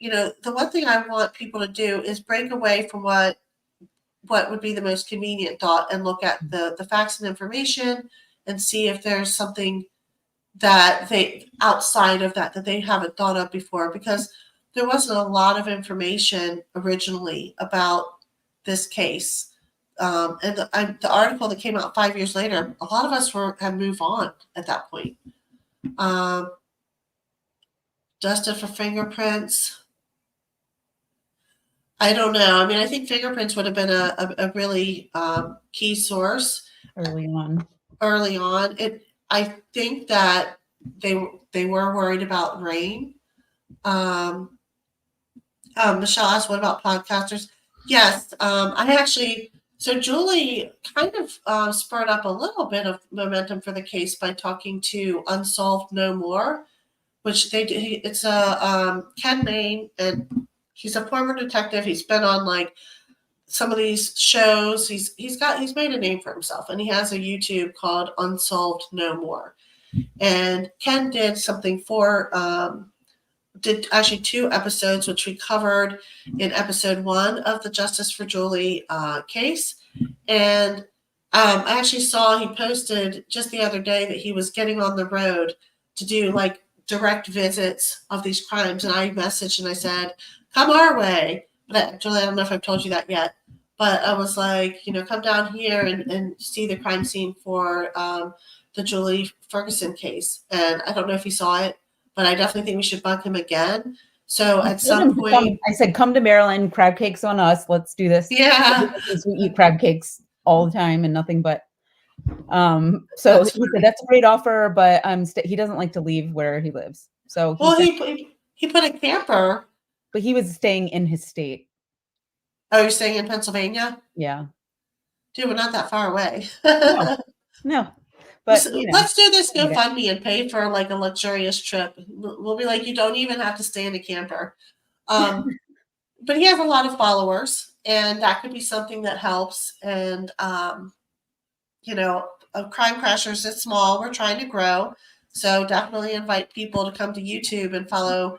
the one thing I want people to do is break away from what would be the most convenient thought and look at the facts and information and see if there's something that they outside of that they haven't thought of before, because there wasn't a lot of information originally about this case. And the article that came out 5 years later, a lot of us had moved on at that point. Um, Dusted for fingerprints. I don't know. I mean, I think fingerprints would have been a really key source early on. early on. I think that they were worried about rain. Michelle asked, what about podcasters? Yes, I actually, so Julie kind of spurred up a little bit of momentum for the case by talking to Unsolved No More, which they did. It's Ken Main, and he's a former detective. He's been on like some of these shows. He's made a name for himself, and he has a YouTube called Unsolved No More. And Ken did something for did actually 2 episodes, which we covered in episode 1 of the Justice for Julie case. And I actually saw he posted just the other day that he was getting on the road to do like direct visits of these crimes. And I messaged and I said, come our way. But Julie, I don't know if I've told you that yet. But I was like, come down here and see the crime scene for the Julie Ferguson case. And I don't know if he saw it, but I definitely think we should bug him again. So at some point, I said, come to Maryland, crab cakes on us. Let's do this. Yeah. We eat crab cakes all the time and nothing but. So he said, that's a great offer, but he doesn't like to leave where he lives. So he put a camper. But he was staying in his state. Oh, you're staying in Pennsylvania? Yeah. Dude, we're not that far away. No. But let's do this GoFundMe and pay for like a luxurious trip. We'll be like, you don't even have to stay in a camper. But he has a lot of followers, and that could be something that helps. And Crime Crashers is small. We're trying to grow, so definitely invite people to come to YouTube and follow,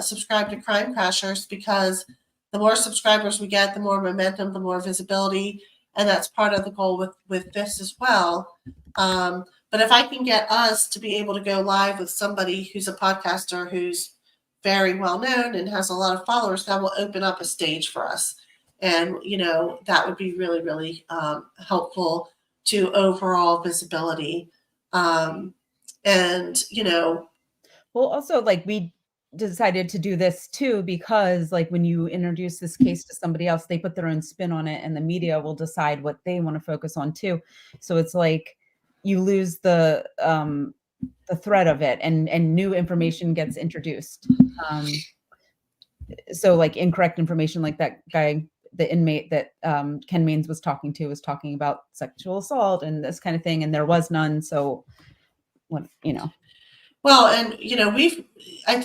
subscribe to Crime Crashers, because the more subscribers we get, the more momentum, the more visibility, and that's part of the goal with this as well. But if I can get us to be able to go live with somebody who's a podcaster who's very well known and has a lot of followers, that will open up a stage for us. And, that would be really, really helpful to overall visibility. Well, also, like, we decided to do this too because, like, when you introduce this case to somebody else, they put their own spin on it, and the media will decide what they want to focus on too. So it's like you lose the thread of it, and new information gets introduced. So like incorrect information, like that guy, the inmate that Ken Mains was talking about sexual assault and this kind of thing, and there was none. So what, Well, and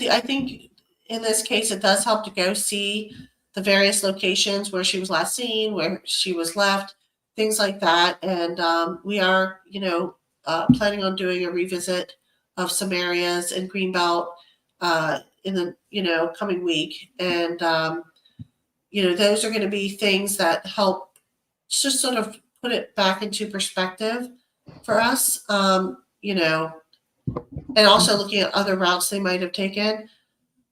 I think in this case it does help to go see the various locations where she was last seen, where she was left, things like that. And we are, planning on doing a revisit of some areas in Greenbelt in the coming week. And those are going to be things that help just sort of put it back into perspective for us. And also looking at other routes they might have taken.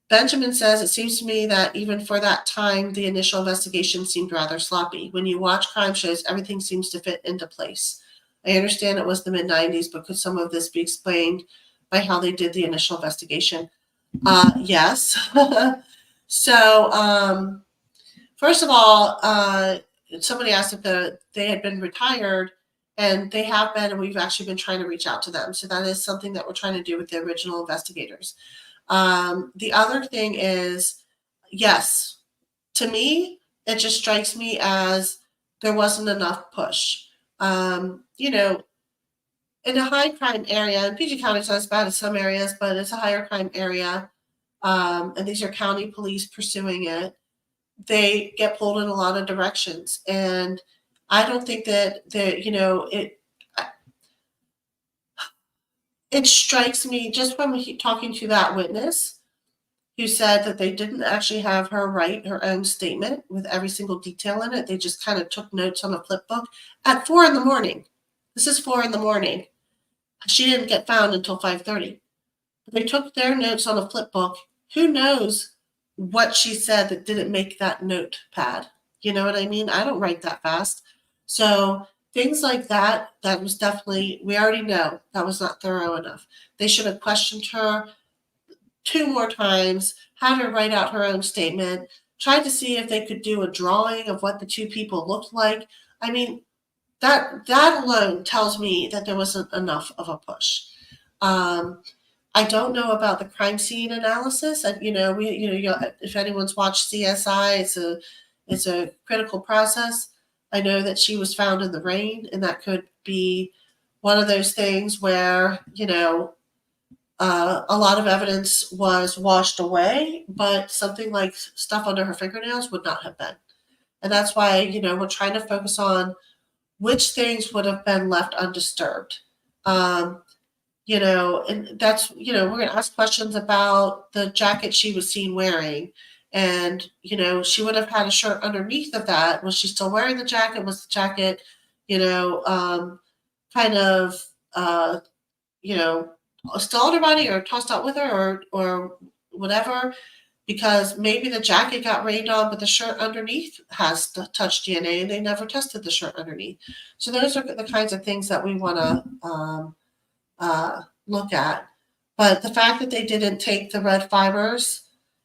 Benjamin says, it seems to me that even for that time, the initial investigation seemed rather sloppy. When you watch crime shows, everything seems to fit into place. I understand it was the mid-90s, but could some of this be explained by how they did the initial investigation? Yes. So, first of all, somebody asked if they had been retired, and they have been, and we've actually been trying to reach out to them. So that is something that we're trying to do with the original investigators. The other thing is, yes, to me, it just strikes me as there wasn't enough push. in a high crime area, and PG County is not as bad as some areas, but it's a higher crime area, and these are county police pursuing it, they get pulled in a lot of directions. And I don't think that it strikes me just from talking to that witness who said that they didn't actually have her write her own statement with every single detail in it. They just kind of took notes on a flip book at 4 a.m. This is 4 a.m. She didn't get found until 5:30. They took their notes on a flip book. Who knows what she said that didn't make that notepad? You know what I mean? I don't write that fast. So things like that, that was definitely, we already know that was not thorough enough. They should have questioned her 2 more times, had her write out her own statement, tried to see if they could do a drawing of what the two people looked like. I mean, that alone tells me that there wasn't enough of a push. I don't know about the crime scene analysis. And if anyone's watched CSI, it's a critical process. I know that she was found in the rain, and that could be one of those things where a lot of evidence was washed away, but something like stuff under her fingernails would not have been. And that's why we're trying to focus on which things would have been left undisturbed. And that's, we're going to ask questions about the jacket she was seen wearing. And, she would have had a shirt underneath of that. Was she still wearing the jacket? Was the jacket, kind of, still on her body or tossed out with her or whatever? Because maybe the jacket got rained on, but the shirt underneath has touched DNA, and they never tested the shirt underneath. So those are the kinds of things that we want to look at. But the fact that they didn't take the red fibers,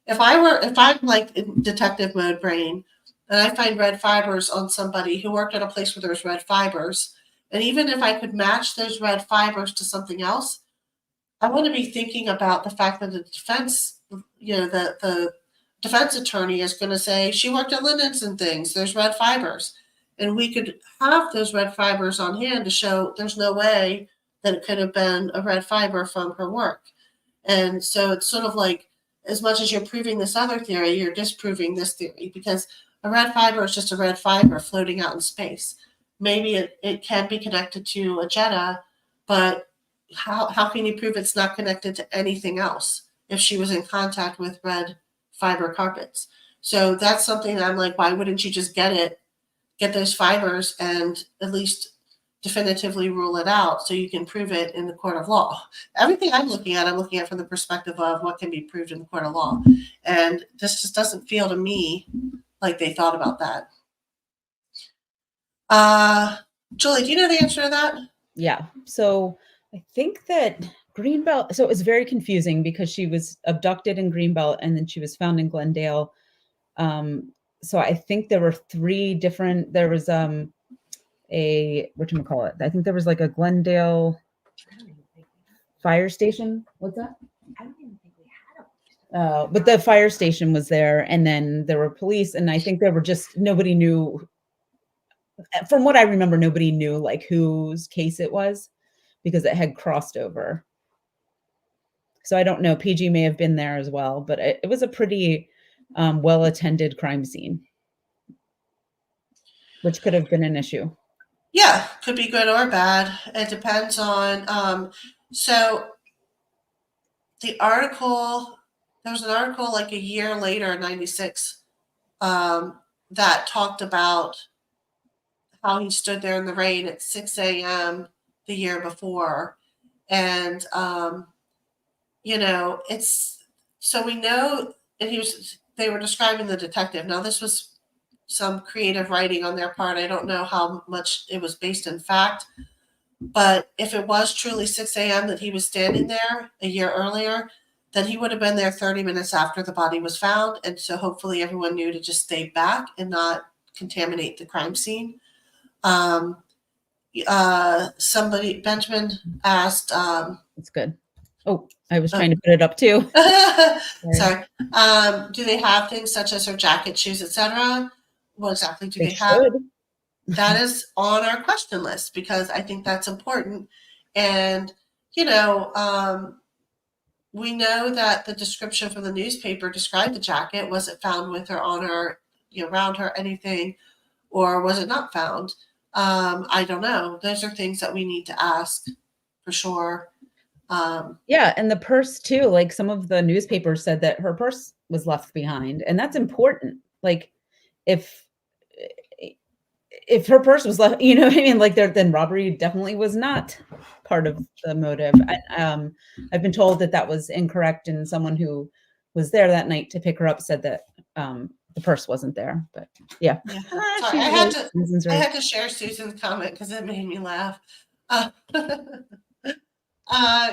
if I'm like in detective mode brain, and I find red fibers on somebody who worked at a place where there's red fibers, and even if I could match those red fibers to something else, I want to be thinking about the fact that the defense, the defense attorney is going to say she worked at Linens and things. There's red fibers, and we could have those red fibers on hand to show there's no way that it could have been a red fiber from her work. And so it's sort of like, as much as you're proving this other theory, you're disproving this theory, because a red fiber is just a red fiber floating out in space. Maybe it can be connected to a Jetta, but how can you prove it's not connected to anything else if she was in contact with red fiber carpets? So that's something that I'm like, why wouldn't you just get those fibers and at least definitively rule it out so you can prove it in the court of law? Everything I'm looking at from the perspective of what can be proved in the court of law. And this just doesn't feel to me like they thought about that. Julie, do you know the answer to that? Yeah. So I think that Greenbelt, so it was very confusing because she was abducted in Greenbelt and then she was found in Glendale. So I think there were there was whatchamacallit? I think there was like a Glendale fire station. What's that? I don't even think we had But the fire station was there, and then there were police, and I think there were just, nobody knew. From what I remember, nobody knew like whose case it was because it had crossed over. So I don't know. PG may have been there as well, but it was a pretty well-attended crime scene, which could have been an issue. Yeah, could be good or bad. It depends on. So the article, there was an article like a year later, 96, that talked about how he stood there in the rain at 6 a.m. the year before. And, it's, so we know, and they were describing the detective. Now, this was some creative writing on their part. I don't know how much it was based in fact, but if it was truly 6 a.m. that he was standing there a year earlier, then he would have been there 30 minutes after the body was found. And so hopefully everyone knew to just stay back and not contaminate the crime scene. Benjamin asked, It's good. Oh, I was trying to put it up too. Sorry. Do they have things such as her jacket, shoes, etc.? What exactly do they have? Should. That is on our question list because I think that's important. And, we know that the description from the newspaper described the jacket. Was it found with her, on her, around her, anything, or was it not found? I don't know. Those are things that we need to ask for sure. Yeah, and the purse too. Like some of the newspapers said that her purse was left behind, and that's important. Like if her purse was left, you know what I mean? Like then robbery definitely was not part of the motive. I've been told that that was incorrect, and someone who was there that night to pick her up said that the purse wasn't there. But yeah, Yeah. She's Sorry, right. Susan's I right. had to share Susan's comment because it made me laugh.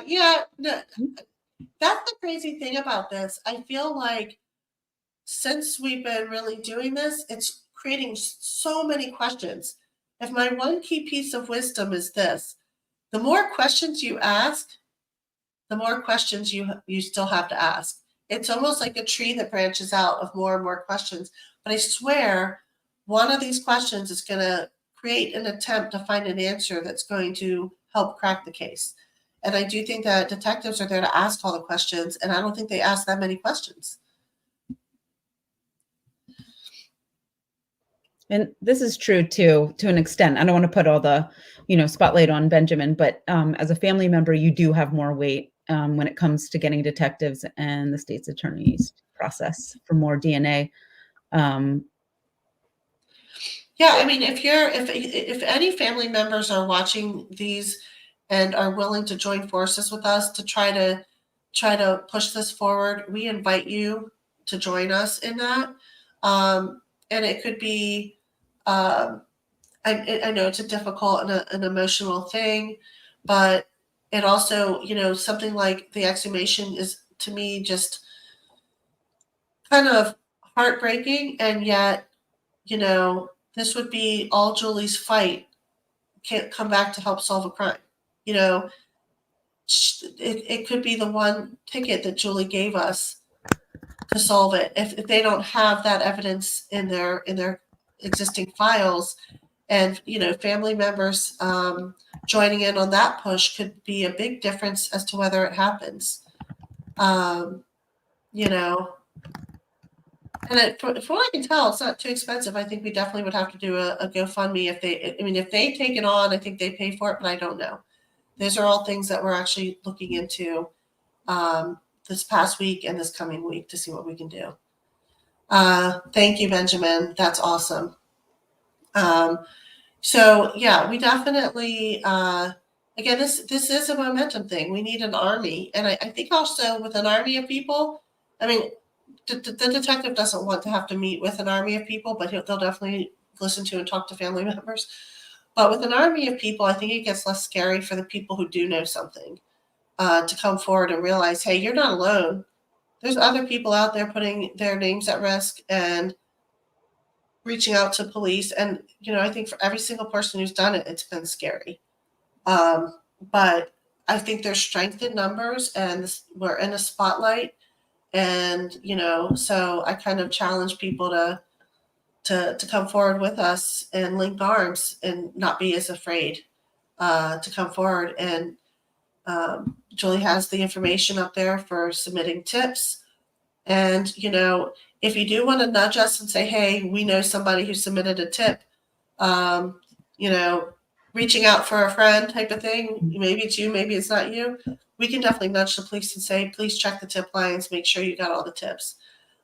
Yeah, that's the crazy thing about this. I feel like since we've been really doing this, it's creating so many questions. If my one key piece of wisdom is this, the more questions you ask, the more questions you still have to ask. It's almost like a tree that branches out of more and more questions. But I swear, one of these questions is going to create an attempt to find an answer that's going to help crack the case. And I do think that detectives are there to ask all the questions, and I don't think they ask that many questions. And this is true too, to an extent. I don't want to put all the, spotlight on Benjamin, but as a family member, you do have more weight when it comes to getting detectives and the state's attorney's process for more DNA. Yeah, I mean, if any family members are watching these and are willing to join forces with us to try to push this forward, we invite you to join us in that. And it could be, I know it's a difficult and an emotional thing, but it also, something like the exhumation is to me just kind of heartbreaking, and yet, this would be all Julie's fight. Can't come back to help solve a crime. You know, it could be the one ticket that Julie gave us to solve it. If they don't have that evidence in their existing files, and family members joining in on that push could be a big difference as to whether it happens. You know, and from what I can tell, it's not too expensive. I think we definitely would have to do a GoFundMe if they. I mean, if they take it on, I think they pay for it, but I don't know. Those are all things that we're actually looking into this past week and this coming week to see what we can do. Thank you, Benjamin. That's awesome. So yeah, we definitely. Again, this is a momentum thing. We need an army, and I think also with an army of people. I mean, the detective doesn't want to have to meet with an army of people, but they'll definitely listen to and talk to family members. But with an army of people, I think it gets less scary for the people who do know something to come forward and realize, hey, you're not alone. There's other people out there putting their names at risk and reaching out to police. And, I think for every single person who's done it, it's been scary. But I think there's strength in numbers, and we're in a spotlight. And, so I kind of challenge people to come forward with us and link arms and not be as afraid to come forward. And Julie has the information up there for submitting tips. And, if you do want to nudge us and say, hey, we know somebody who submitted a tip, reaching out for a friend type of thing, maybe it's you, maybe it's not you, we can definitely nudge the police and say, please check the tip lines, make sure you got all the tips.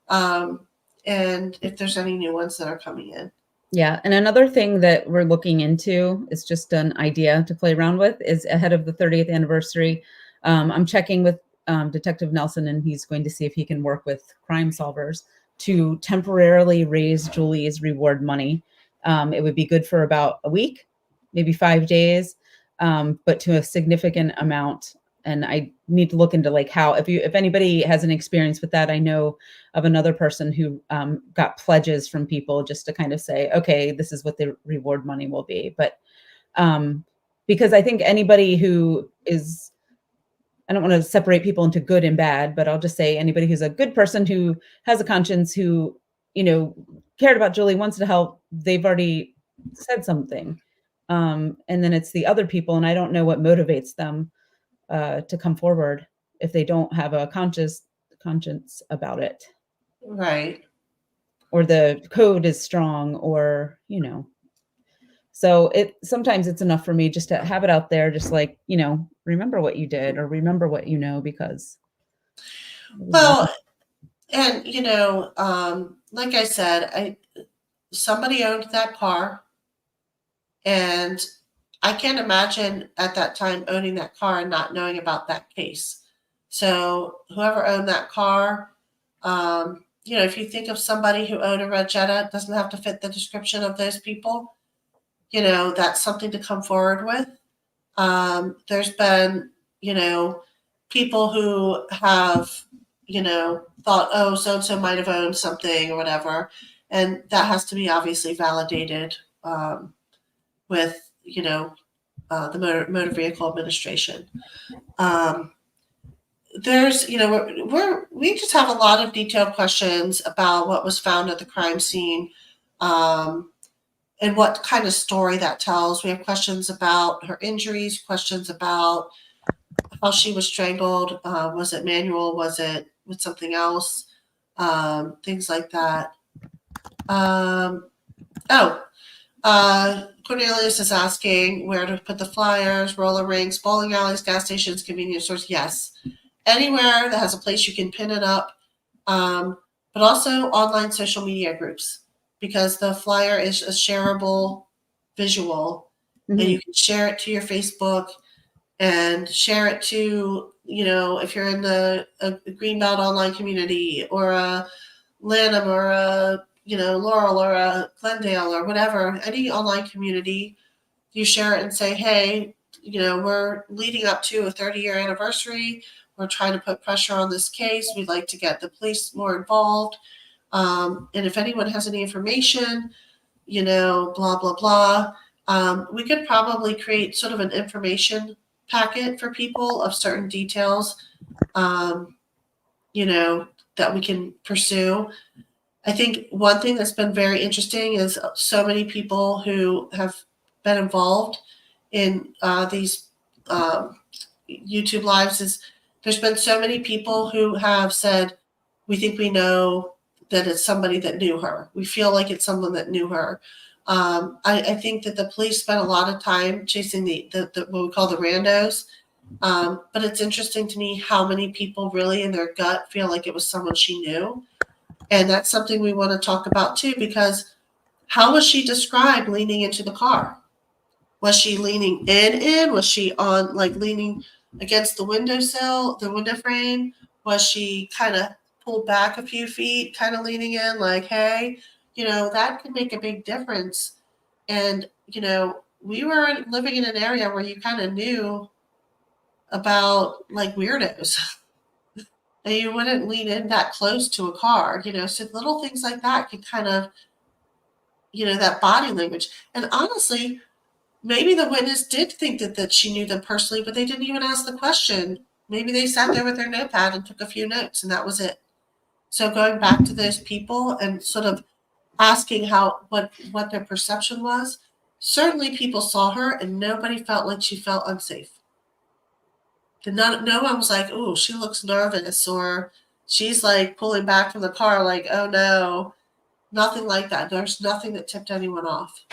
And if there's any new ones that are coming in. Yeah. And another thing that we're looking into is just an idea to play around with is ahead of the 30th anniversary. I'm checking with Detective Nelson, and he's going to see if he can work with Crime Solvers to temporarily raise Julie's reward money. It would be good for about a week, maybe 5 days, but to a significant amount. And I need to look into like how, if anybody has an experience with that. I know of another person who got pledges from people just to kind of say, okay, this is what the reward money will be. But because I think anybody who is, I don't want to separate people into good and bad, but I'll just say anybody who's a good person who has a conscience, who, cared about Julie, wants to help, they've already said something. And then it's the other people, and I don't know what motivates them to come forward if they don't have a conscience about it, Right. or the code is strong, or So sometimes it's enough for me just to have it out there, just like, remember what you did, or remember what because it was Well, wrong. and like I said, somebody owned that car, and I can't imagine at that time owning that car and not knowing about that case. So whoever owned that car, if you think of somebody who owned a red Jetta, it doesn't have to fit the description of those people. That's something to come forward with. There's been, people who have, thought, oh, so and so might have owned something or whatever, and that has to be obviously validated with, the Motor Vehicle Administration. There's, we just have a lot of detailed questions about what was found at the crime scene. And what kind of story that tells. We have questions about her injuries, questions about how she was strangled. Was it manual? Was it with something else? Things like that. Cornelius is asking where to put the flyers, roller rinks, bowling alleys, gas stations, convenience stores. Yes. Anywhere that has a place you can pin it up. But also online social media groups, because the flyer is a shareable visual, and you can share it to your Facebook and share it to, if you're in a Greenbelt online community, or a Lanham, or a, Laurel, or a Glendale, or whatever, any online community, you share it and say, hey, we're leading up to a 30-year anniversary. We're trying to put pressure on this case. We'd like to get the police more involved. And if anyone has any information, blah, blah, blah. We could probably create sort of an information packet for people of certain details, that we can pursue. I think one thing that's been very interesting is so many people who have been involved in these YouTube lives is there's been so many people who have said, we think we know that it's somebody that knew her. We feel like it's someone that knew her. I think that the police spent a lot of time chasing the what we call the randos. But it's interesting to me how many people really in their gut feel like it was someone she knew. And that's something we want to talk about too, because how was she described leaning into the car? Was she leaning in? Was she on, like, leaning against the windowsill, the window frame? Was she kind of pulled back a few feet, kind of leaning in, like, hey, that could make a big difference. And, we were living in an area where you kind of knew about, like, weirdos. And you wouldn't lean in that close to a car, so little things like that could kind of, that body language. And honestly, maybe the witness did think that she knew them personally, but they didn't even ask the question. Maybe they sat there with their notepad and took a few notes, and that was it. So going back to those people and sort of asking what their perception was, certainly people saw her and nobody felt like she felt unsafe. No one was like, oh, she looks nervous, or she's like pulling back from the car like, oh no. Nothing like that. There's nothing that tipped anyone off.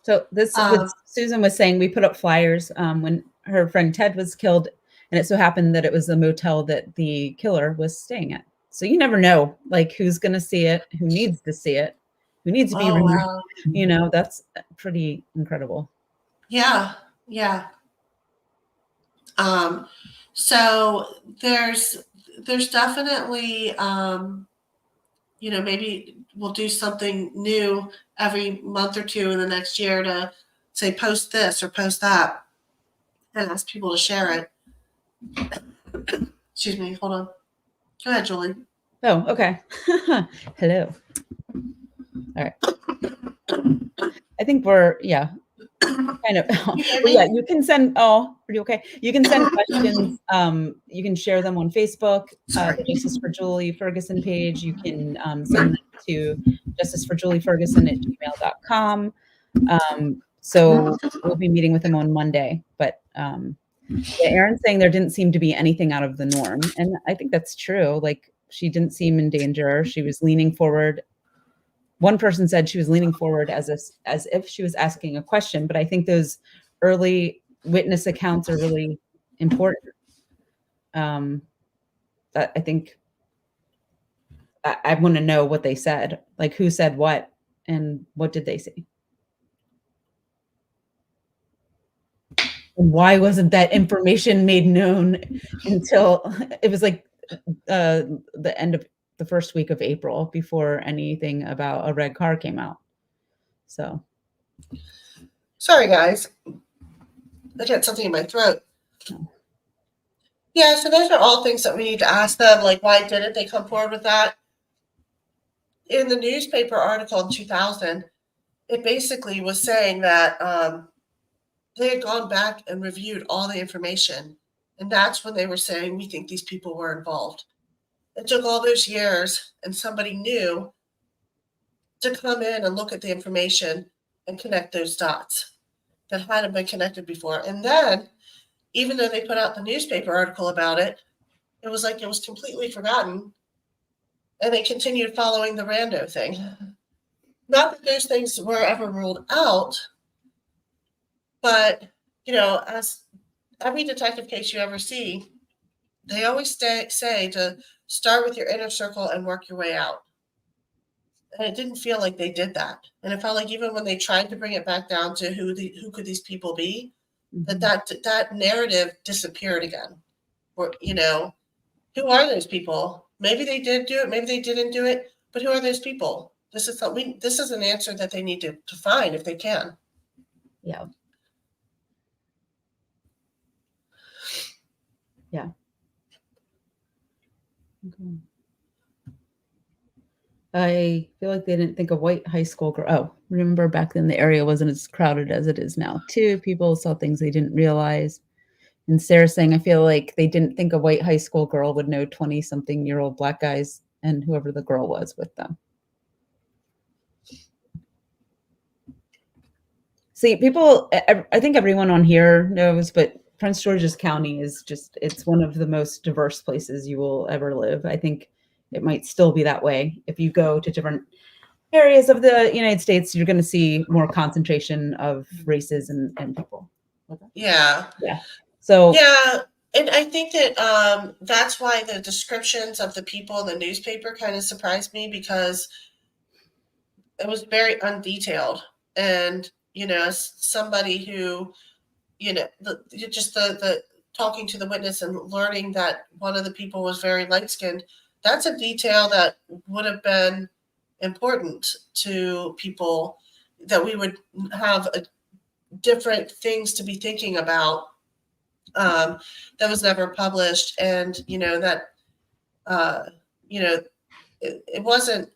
So what Susan was saying, we put up flyers when her friend Ted was killed, and it so happened that it was a motel that the killer was staying at. So you never know, like, who's going to see it, who needs to see it, who needs to be remembered. Wow. That's pretty incredible. Yeah. So there's definitely, maybe we'll do something new every month or two in the next year to say, post this or post that, and ask people to share it. Excuse me. Hold on. Go ahead, Julie. Oh, okay. Hello. All right. I think we're, kind of. Yeah, you can send. Oh, are you okay? You can send questions. You can share them on Facebook, the Justice for Julie Ferguson page. You can send them to justiceforjulieferguson@gmail.com. So we'll be meeting with him on Monday. But yeah, Erin's saying there didn't seem to be anything out of the norm. And I think that's true. Like, she didn't seem in danger. She was leaning forward. One person said she was leaning forward as if she was asking a question. But I think those early witness accounts are really important. I think I want to know what they said, like who said what and what did they say? And why wasn't that information made known until it was like the end of the first week of April before anything about a red car came out? So Sorry, guys. I got something in my throat. Yeah, so those are all things that we need to ask them. Like, why didn't they come forward with that? In the newspaper article in 2000, it basically was saying that they had gone back and reviewed all the information. And that's when they were saying, we think these people were involved. It took all those years and somebody new to come in and look at the information and connect those dots that hadn't been connected before. And then, even though they put out the newspaper article about it, it was like it was completely forgotten. And they continued following the rando thing. Not that those things were ever ruled out, but, as every detective case you ever see, they always say to start with your inner circle and work your way out. And it didn't feel like they did that. And it felt like even when they tried to bring it back down to who could these people be, that narrative disappeared again. Or, who are those people? Maybe they did do it, maybe they didn't do it, but who are those people? This is an answer that they need to find if they can. yeah. Yeah. Okay. I feel like they didn't think a white high school girl. Oh, remember back then the area wasn't as crowded as it is now, too. People saw things they didn't realize. And Sarah's saying, I feel like they didn't think a white high school girl would know 20-something-year-old black guys and whoever the girl was with them. See, people, I think everyone on here knows, but Prince George's County is it's one of the most diverse places you will ever live. I think it might still be that way. If you go to different areas of the United States, you're going to see more concentration of races and people. Yeah. Yeah. So yeah, and I think that that's why the descriptions of the people in the newspaper kind of surprised me, because it was very undetailed. And as somebody who, the talking to the witness and learning that one of the people was very light skinned, that's a detail that would have been important to people, that we would have different things to be thinking about. That was never published, and that it wasn't.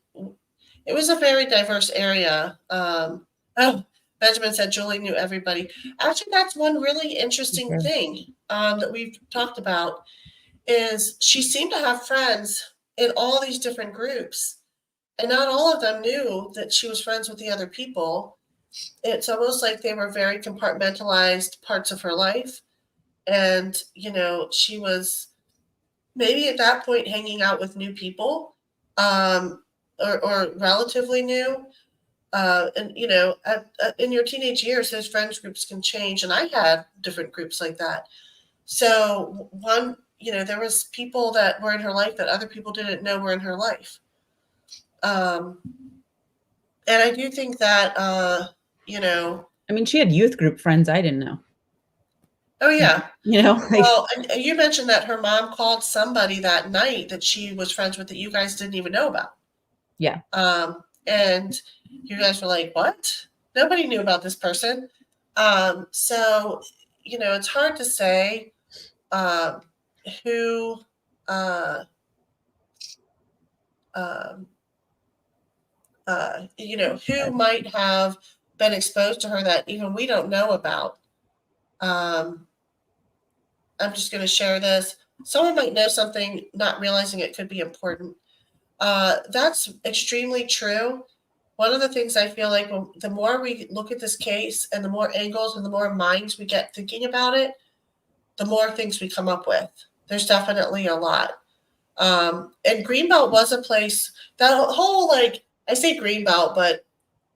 It was a very diverse area. Benjamin said Julie knew everybody. Actually, that's one really interesting thing that we've talked about, is she seemed to have friends in all these different groups, and not all of them knew that she was friends with the other people. It's almost like they were very compartmentalized parts of her life. And, she was maybe at that point hanging out with new people, or relatively new. And, in your teenage years, those friends groups can change. And I had different groups like that. So there was people that were in her life that other people didn't know were in her life. And I do think that, I mean, she had youth group friends I didn't know. Oh, yeah. Well, and you mentioned that her mom called somebody that night that she was friends with that you guys didn't even know about. Yeah. And you guys were like, what? Nobody knew about this person. So, it's hard to say who who might have been exposed to her that even we don't know about. I'm just going to share this. Someone might know something, not realizing it could be important. That's extremely true. one of the things I feel like the more we look at this case and the more angles and the more minds we get thinking about it, the more things we come up with. There's definitely a lot. And Greenbelt was a place that whole, like, I say Greenbelt, but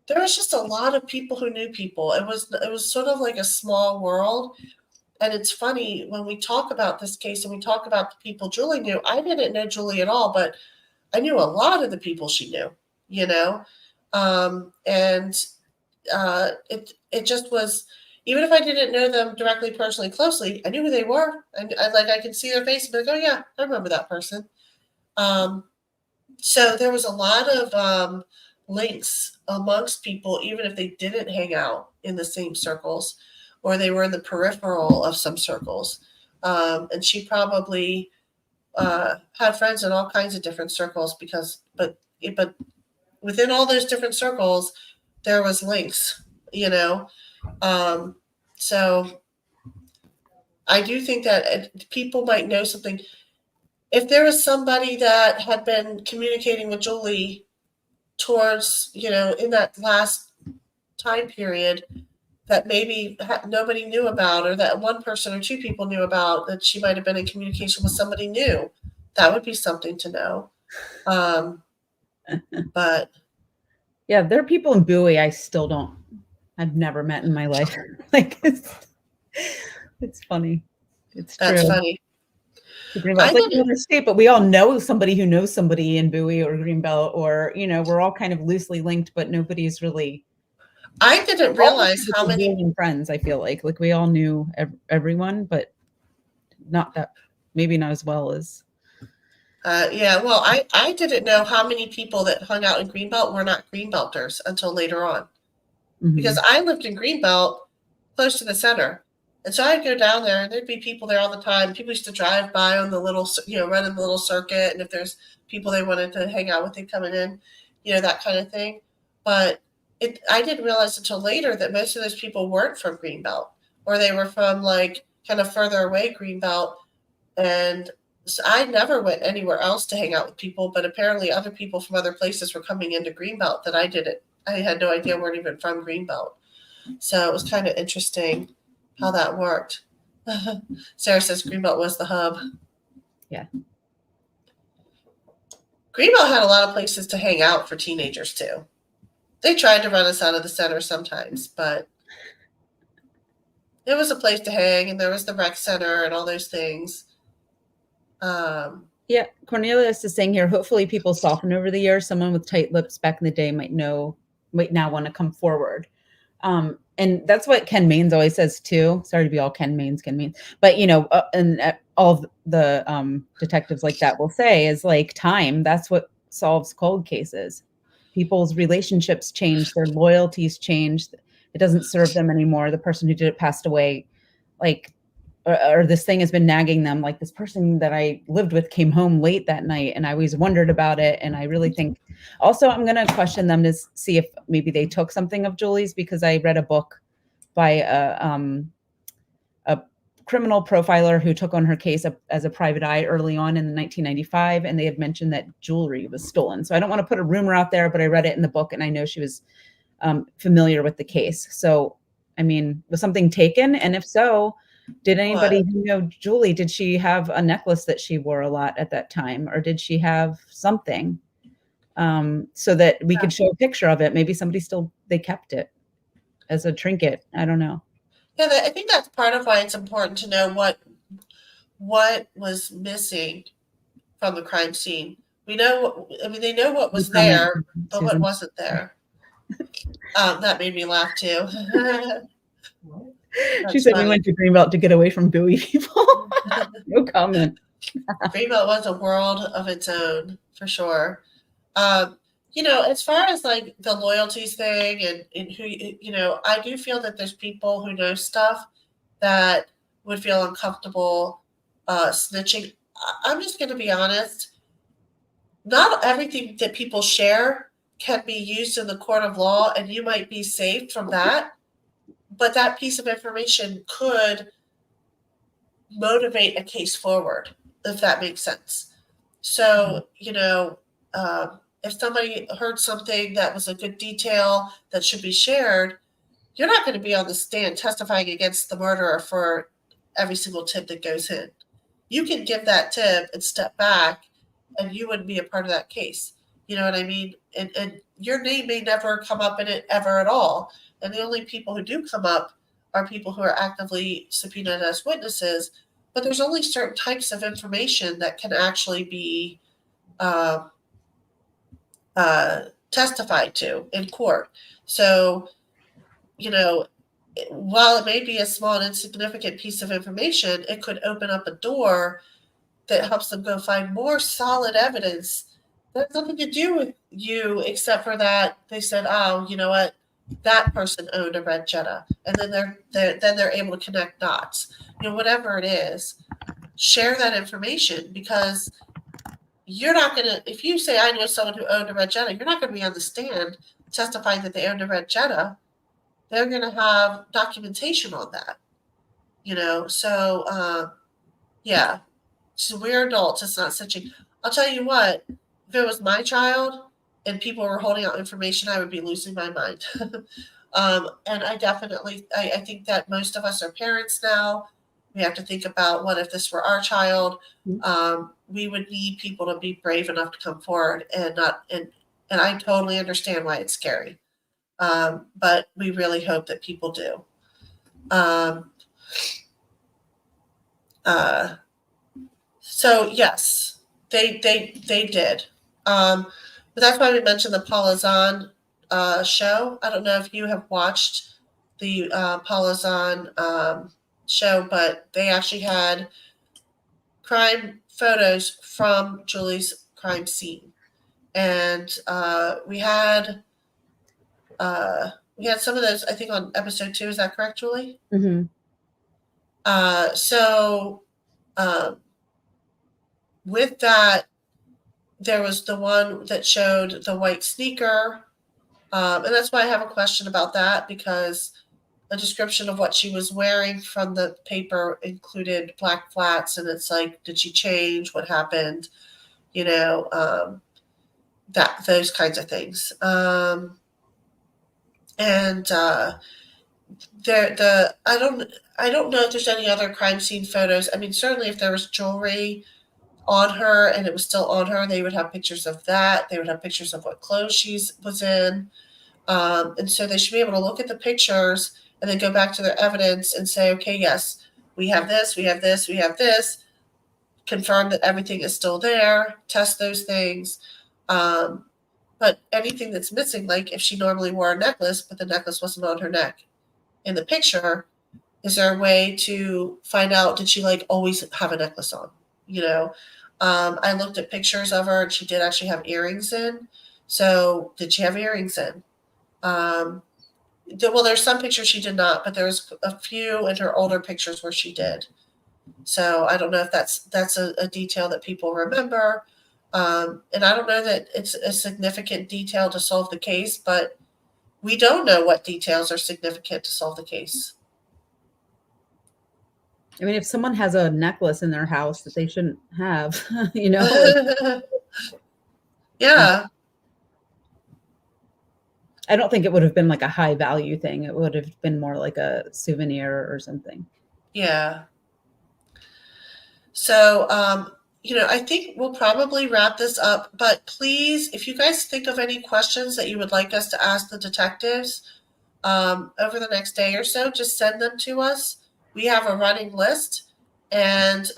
there was just a lot of people who knew people. It was sort of like a small world. And it's funny when we talk about this case and we talk about the people Julie knew. I didn't know Julie at all, but I knew a lot of the people she knew, you know? And it just was, even if I didn't know them directly, personally, closely, I knew who they were. And I could see their face and be like, oh yeah, I remember that person. So there was a lot of links amongst people, even if they didn't hang out in the same circles or they were in the peripheral of some circles. And she probably had friends in all kinds of different circles but within all those different circles, there was links, you know. So I do think that people might know something. If there was somebody that had been communicating with Julie towards, in that last time period that maybe nobody knew about, or that one person or two people knew about, that she might have been in communication with somebody new, that would be something to know. But yeah, there are people in Bowie I've never met in my life. Like it's funny. It's true. that's funny. It's like another state, but we all know somebody who knows somebody in Bowie or Greenbelt, or we're all kind of loosely linked, but nobody's really. I didn't realize how many friends. I feel like we all knew everyone, but maybe not as well as. Yeah, well, I didn't know how many people that hung out in Greenbelt were not Greenbelters until later on, because I lived in Greenbelt, close to the center. And so I'd go down there and there'd be people there all the time. People used to drive by on the little, running the little circuit. And if there's people they wanted to hang out with, they coming in, that kind of thing. But I didn't realize until later that most of those people weren't from Greenbelt, or they were from like kind of further away Greenbelt. And so I never went anywhere else to hang out with people, but apparently other people from other places were coming into Greenbelt that I had no idea weren't even from Greenbelt. So it was kind of interesting how that worked. Sarah says Greenbelt was the hub. Yeah. Greenbelt had a lot of places to hang out for teenagers too. They tried to run us out of the center sometimes, but it was a place to hang, and there was the rec center and all those things. Yeah, Cornelius is saying here, hopefully people soften over the years. Someone with tight lips back in the day might now want to come forward. And that's what Ken Maines always says too. Sorry to be all Ken Maines, but and all the detectives like that will say is like time. That's what solves cold cases. People's relationships change, their loyalties change. It doesn't serve them anymore. The person who did it passed away, like, or this thing has been nagging them. Like, this person that I lived with came home late that night and I always wondered about it. And I really think also I'm going to question them to see if maybe they took something of Julie's, because I read a book by a criminal profiler who took on her case as a private eye early on in 1995. And they had mentioned that jewelry was stolen. So I don't want to put a rumor out there, but I read it in the book and I know she was familiar with the case. So, I mean, was something taken? And if so, did anybody who know Julie, did she have a necklace that she wore a lot at that time? Or did she have something so that we could show a picture of it? Maybe they kept it as a trinket. I don't know. Yeah, I think that's part of why it's important to know what was missing from the crime scene. They know what was there, but what wasn't there. That made me laugh too. She said funny. We went to Greenbelt to get away from Bowie people. No comment. Greenbelt was a world of its own, for sure. As far as like the loyalties thing and who, I do feel that there's people who know stuff that would feel uncomfortable snitching. I'm just going to be honest. Not everything that people share can be used in the court of law, and you might be safe from that. But that piece of information could motivate a case forward, if that makes sense. So, if somebody heard something that was a good detail that should be shared, you're not going to be on the stand testifying against the murderer for every single tip that goes in. You can give that tip and step back, and you wouldn't be a part of that case. You know what I mean? And your name may never come up in it ever at all. And the only people who do come up are people who are actively subpoenaed as witnesses. But there's only certain types of information that can actually be uh, testified to in court. So, you know, while it may be a small and insignificant piece of information, it could open up a door that helps them go find more solid evidence that has nothing to do with you, except for that they said, "Oh, you know what? That person owned a red Jetta," and then they're able to connect dots. You know, whatever it is, share that information, because you're not gonna. If you say, "I know someone who owned a red Jetta," you're not going to be on the stand testifying that they owned a red Jetta. They're going to have documentation on that. You know, so yeah. So we're adults. It's not snitching. I'll tell you what, if it was my child and people were holding out information, I would be losing my mind. And I think that most of us are parents now. We have to think about, what if this were our child? We would need people to be brave enough to come forward and not, and I totally understand why it's scary. But we really hope that people do. So yes, they did. But that's why we mentioned the Paula Zahn show. I don't know if you have watched the Paula Zahn show, but they actually had crime photos from Julie's crime scene, and we had some of those, I think, on episode 2. Is that correct, Julie? Mm-hmm. So with that, there was the one that showed the white sneaker. And that's why I have a question about that, because a description of what she was wearing from the paper included black flats. And it's like, did she change? What happened? You know, those kinds of things. And I don't know if there's any other crime scene photos. I mean, certainly if there was jewelry on her and it was still on her, they would have pictures of that. They would have pictures of what clothes she was in. And so they should be able to look at the pictures and then go back to their evidence and say, okay, yes, we have this, we have this, we have this, confirm that everything is still there, test those things. But anything that's missing, like if she normally wore a necklace, but the necklace wasn't on her neck in the picture, is there a way to find out, did she like always have a necklace on? You know, I looked at pictures of her and she did actually have earrings in. So did she have earrings in? Well, there's some pictures she did not, but there's a few in her older pictures where she did. So I don't know if that's a detail that people remember. And I don't know that it's a significant detail to solve the case, but we don't know what details are significant to solve the case. I mean, if someone has a necklace in their house that they shouldn't have, you know, yeah. I don't think it would have been like a high value thing. It would have been more like a souvenir or something. Yeah. So, I think we'll probably wrap this up, but please, if you guys think of any questions that you would like us to ask the detectives over the next day or so, just send them to us. We have a running list, and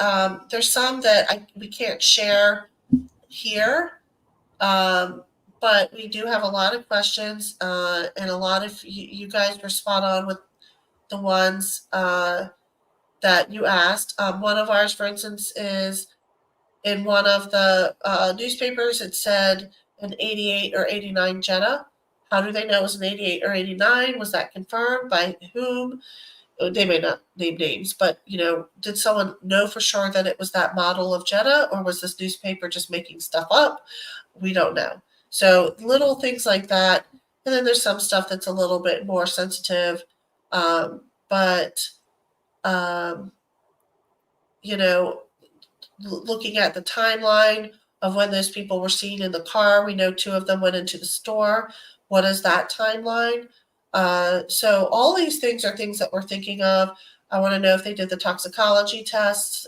there's some that we can't share here, but we do have a lot of questions, and a lot of you guys were spot on with the ones that you asked. One of ours, for instance, is in one of the newspapers. It said an 88 or 89 Jetta. How do they know it was an 88 or 89? Was that confirmed by whom? They may not name names, but did someone know for sure that it was that model of Jetta, or was this newspaper just making stuff up? We don't know. So little things like that. And then there's some stuff that's a little bit more sensitive. But looking at the timeline, of when those people were seen in the car. We know 2 of them went into the store. What is that timeline? So all these things are things that we're thinking of. I want to know if they did the toxicology tests,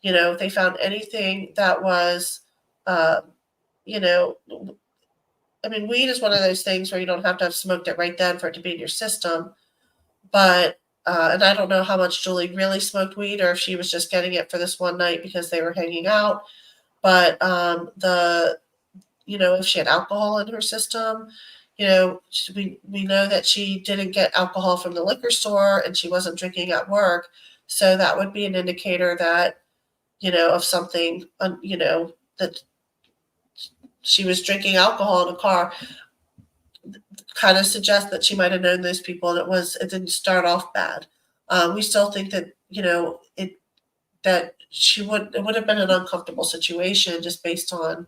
if they found anything that was, uh, you know, I mean, weed is one of those things where you don't have to have smoked it right then for it to be in your system. But, and I don't know how much Julie really smoked weed or if she was just getting it for this one night because they were hanging out. But if she had alcohol in her system, we know that she didn't get alcohol from the liquor store and she wasn't drinking at work. So that would be an indicator that, of something, that she was drinking alcohol in a car. Kind of suggests that she might have known those people and it didn't start off bad. We still think that, it would have been an uncomfortable situation just based on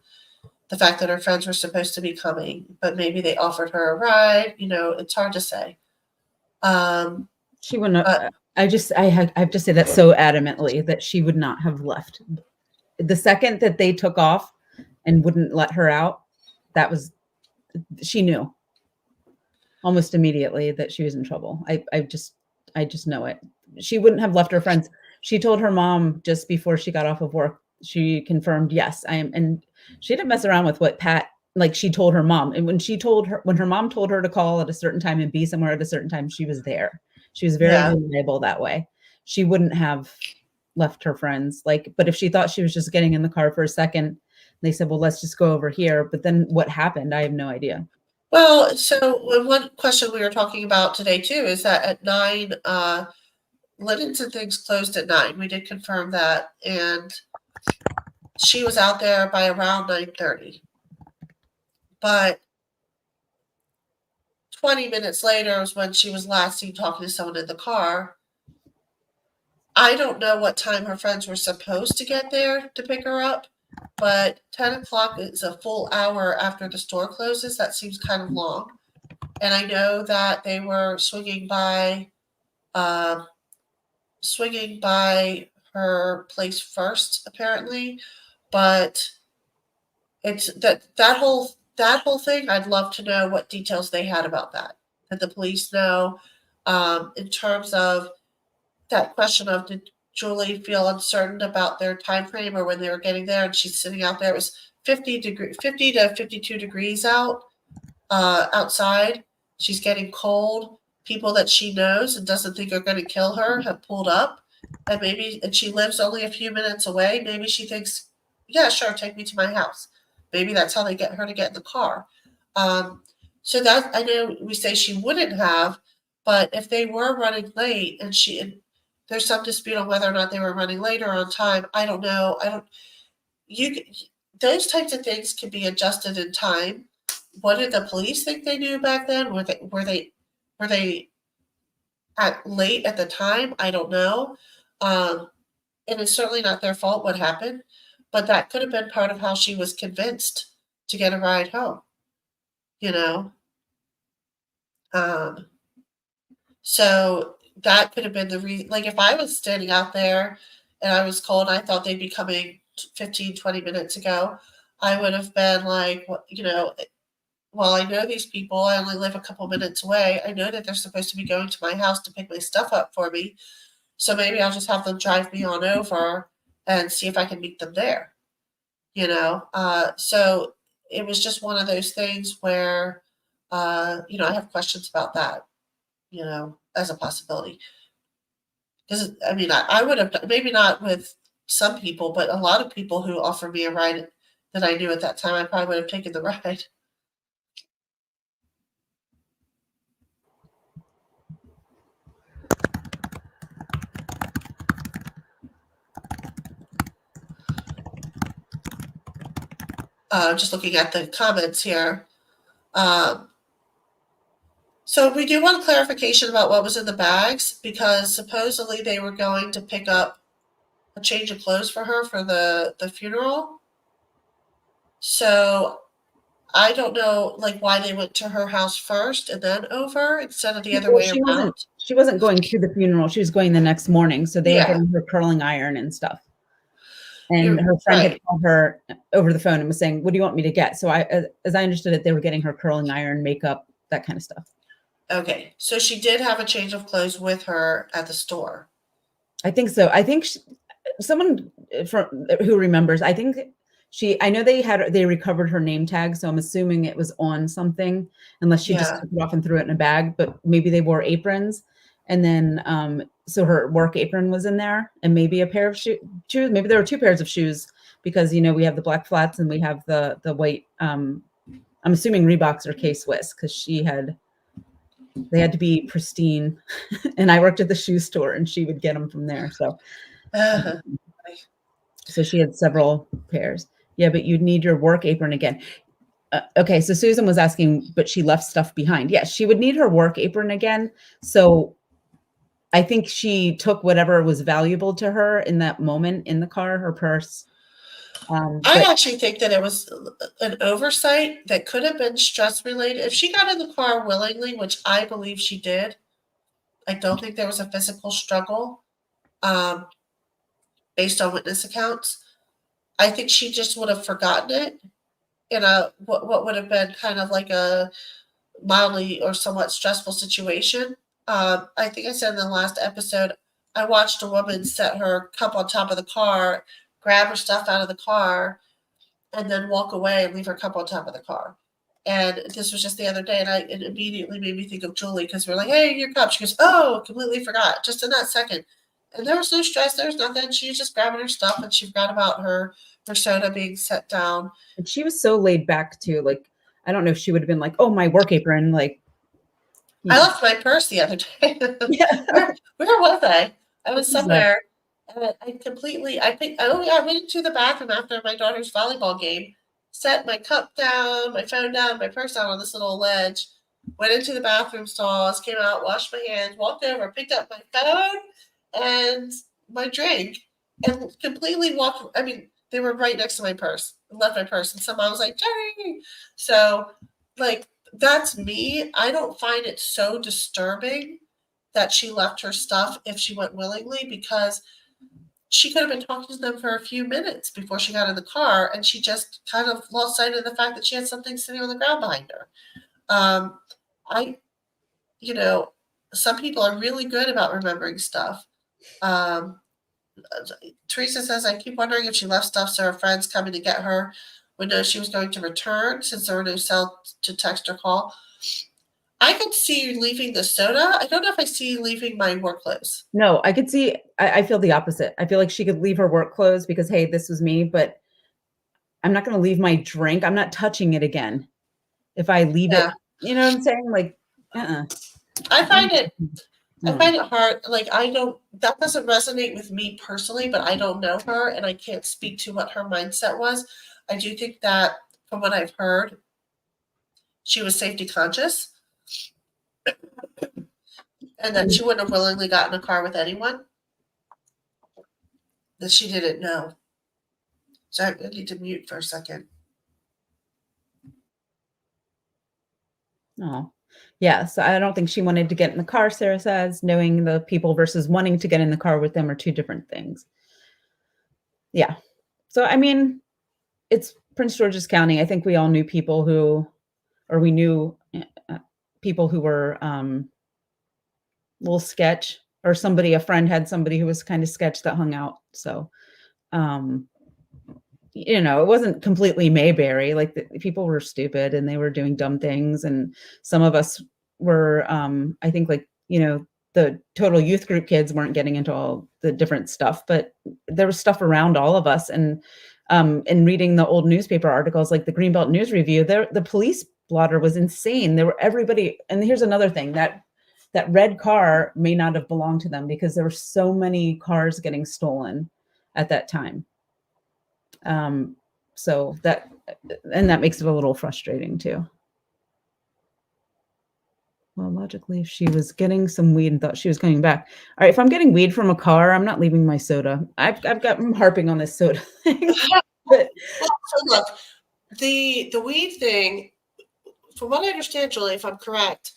the fact that her friends were supposed to be coming, but maybe they offered her a ride. It's hard to say. She wouldn't But- have, I have to say that so adamantly that she would not have left. The second that they took off and wouldn't let her out, she knew almost immediately that she was in trouble. I just know it. She wouldn't have left her friends. She told her mom just before she got off of work, she confirmed, yes, I am. And she didn't mess around with what she told her mom. And when her mom told her to call at a certain time and be somewhere at a certain time, she was there. She was very reliable that way. She wouldn't have left her friends. But if she thought she was just getting in the car for a second, they said, well, let's just go over here. But then what happened? I have no idea. Well, so one question we were talking about today too is that at 9, linens and things closed at 9. We did confirm that, and she was out there by around 9:30. But 20 minutes later was when she was last seen talking to someone in the car. I don't know what time her friends were supposed to get there to pick her up, but 10 o'clock is a full hour after the store closes. That seems kind of long. And I know that they were swinging by her place first, apparently. But it's that whole thing. I'd love to know what details they had about that. Did the police know, in terms of that question of did Julie feel uncertain about their time frame or when they were getting there and she's sitting out there? It was 50 to 52 degrees outside. She's getting cold. People that she knows and doesn't think are going to kill her have pulled up, and she lives only a few minutes away. Maybe she thinks, yeah, sure, take me to my house. Maybe that's how they get her to get in the car. So that, I know we say she wouldn't have, but if they were running late and there's some dispute on whether or not they were running late or on time. I don't know. Those types of things can be adjusted in time. What did the police think they knew back then? Were they late at the time? I don't know. And it's certainly not their fault what happened, but that could have been part of how she was convinced to get a ride home. So that could have been the reason. Like if I was standing out there and I was cold, I thought they'd be coming 15, 20 minutes ago, I would have been like, well, I know these people. I only live a couple minutes away. I know that they're supposed to be going to my house to pick my stuff up for me. So maybe I'll just have them drive me on over and see if I can meet them there. So it was just one of those things where, I have questions about that, as a possibility. Because, I mean, I would have, maybe not with some people, but a lot of people who offered me a ride that I knew at that time, I probably would have taken the ride. Just looking at the comments here. So we do want clarification about what was in the bags, because supposedly they were going to pick up a change of clothes for her for the funeral. So I don't know, why they went to her house first and then over instead of the other way around. She wasn't going to the funeral. She was going the next morning. So they were Yeah. getting her curling iron and stuff. And her friend had Right. called her over the phone and was saying, "What do you want me to get?" So as I understood it, they were getting her curling iron, makeup, that kind of stuff. Okay. So she did have a change of clothes with her at the store. I think so. I think someone from who remembers, I think I know they recovered her name tag, so I'm assuming it was on something, unless she just Yeah. took it off and threw it in a bag, but maybe they wore aprons. And then, so her work apron was in there and maybe a pair of shoes. Maybe there were two pairs of shoes because, we have the black flats and we have the white, I'm assuming Reeboks or K-Swiss because they had to be pristine. And I worked at the shoe store and she would get them from there. So, Uh, so she had several pairs. Yeah, but you'd need your work apron again. Okay, so Susan was asking, but she left stuff behind. Yes, she would need her work apron again. So I think she took whatever was valuable to her in that moment in the car, her purse. I But actually think that it was an oversight that could have been stress related. If she got in the car willingly, which I believe she did, I don't think there was a physical struggle um, based on witness accounts. I think she just would have forgotten it in a what would have been kind of like a mildly or somewhat stressful situation. I think I said in the last episode, I watched a woman set her cup on top of the car, grab her stuff out of the car, and then walk away and leave her cup on top of the car. And this was just the other day, and it immediately made me think of Julie because we're like, "Hey, your cup." She goes, "Oh, completely forgot." Just in that second, and there was no stress. There was nothing. She was just grabbing her stuff, and she forgot about her soda being set down. she was so laid back too. Like, I don't know if she would have been like, "Oh, my work apron." Like, I left my purse the other day. Yeah. Where was I? I was What was that? somewhere, and I went into the bathroom after my daughter's volleyball game, set my cup down, my phone down, my purse down on this little ledge, went into the bathroom stalls, came out, washed my hands, walked over, picked up my phone and my drink, and completely walked. I mean, they were right next to my purse. I left my purse, and someone was like, "Jenny!" So, like, that's me. I don't find it so disturbing that she left her stuff if she went willingly because she could have been talking to them for a few minutes before she got in the car, and she just kind of lost sight of the fact that she had something sitting on the ground behind her. Um, I, you know, some people are really good about remembering stuff. Um, Teresa says, I keep wondering if she left stuff so her friends coming to get her would know she was going to return since there were no cell to text or call. I could see you leaving the soda. I don't know if I see you leaving my work clothes. No, I could see. I feel the opposite. I feel like she could leave her work clothes because, hey, this was me, but I'm not going to leave my drink. I'm not touching it again. If I leave Yeah. it, you know what I'm saying? Like, I find it Mm. hard. Like, that doesn't resonate with me personally, but I don't know her and I can't speak to what her mindset was. I do think that from what I've heard, she was safety conscious and that she wouldn't have willingly gotten in a car with anyone that she didn't know. So I need to mute for a second. Oh, yeah. So I don't think she wanted to get in the car, Sarah says. Knowing the people versus wanting to get in the car with them are two different things. Yeah. So, I mean, it's Prince George's County. I think we all knew people we knew people who were a little sketch, or a friend had somebody who was kind of sketch that hung out. So, um, it wasn't completely Mayberry. Like, the people were stupid and they were doing dumb things. And some of us were, I think, like, the total youth group kids weren't getting into all the different stuff, but there was stuff around all of us. And in reading the old newspaper articles, like the Greenbelt News Review, the police blotter was insane. There were everybody. And here's another thing, that red car may not have belonged to them because there were so many cars getting stolen at that time. So that makes it a little frustrating too. Well, logically, if she was getting some weed and thought she was coming back. All right, if I'm getting weed from a car, I'm not leaving my soda. I'm harping on this soda thing. But Well, so look, the weed thing, from what I understand, Julie, if I'm correct,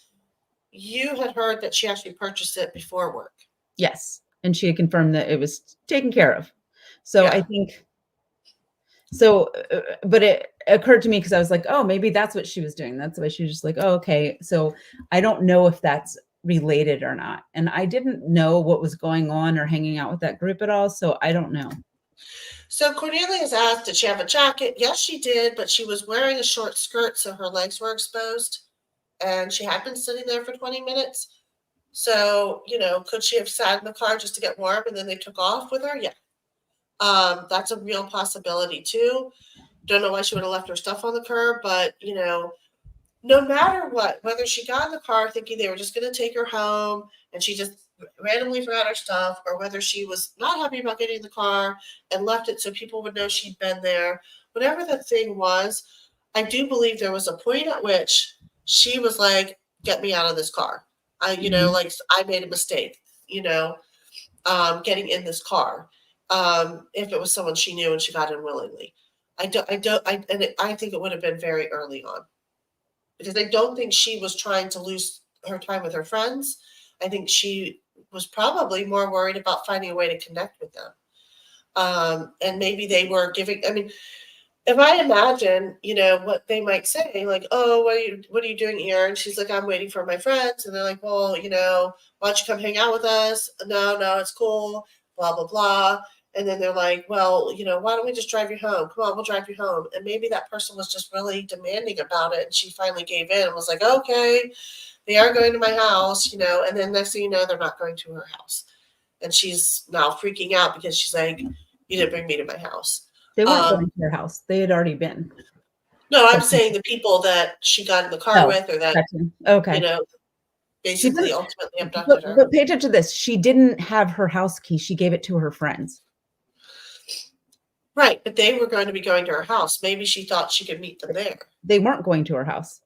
you had heard that she actually purchased it before work. yes, and she had confirmed that it was taken care of. So Yeah. I think So, but it occurred to me because I was like, oh, maybe that's what she was doing. That's why she was just like, oh, okay. So I don't know if that's related or not. And I didn't know what was going on or hanging out with that group at all. So I don't know. So Cornelia's asked, did she have a jacket? Yes, she did, but she was wearing a short skirt, so her legs were exposed, and she had been sitting there for 20 minutes. So, could she have sat in the car just to get warm and then they took off with her? Yeah. That's a real possibility too. Don't know why she would have left her stuff on the curb, but no matter what, whether she got in the car thinking they were just going to take her home and she just randomly forgot her stuff, or whether she was not happy about getting in the car and left it so people would know she'd been there, whatever the thing was, I do believe there was a point at which she was like, get me out of this car. Like I made a mistake, getting in this car. If it was someone she knew and she got in willingly. I think it would have been very early on, because I don't think she was trying to lose her time with her friends. I think she was probably more worried about finding a way to connect with them. And maybe they were giving, if I imagine, what they might say, like, oh, what are you doing here? And she's like, I'm waiting for my friends. And they're like, well, why don't you come hang out with us? No, it's cool, blah, blah, blah. And then they're like, well, why don't we just drive you home? Come on, we'll drive you home. And maybe that person was just really demanding about it. And she finally gave in and was like, okay, they are going to my house, and then next thing you know, they're not going to her house. And she's now freaking out because she's like, you didn't bring me to my house. They weren't going to their house. They had already been. No, I'm saying the people that she got in the car with, or that, okay. Basically ultimately abducted her. But pay attention to this. She didn't have her house key. She gave it to her friends. Right, but they were going to be going to her house. Maybe she thought she could meet them there. They weren't going to her house.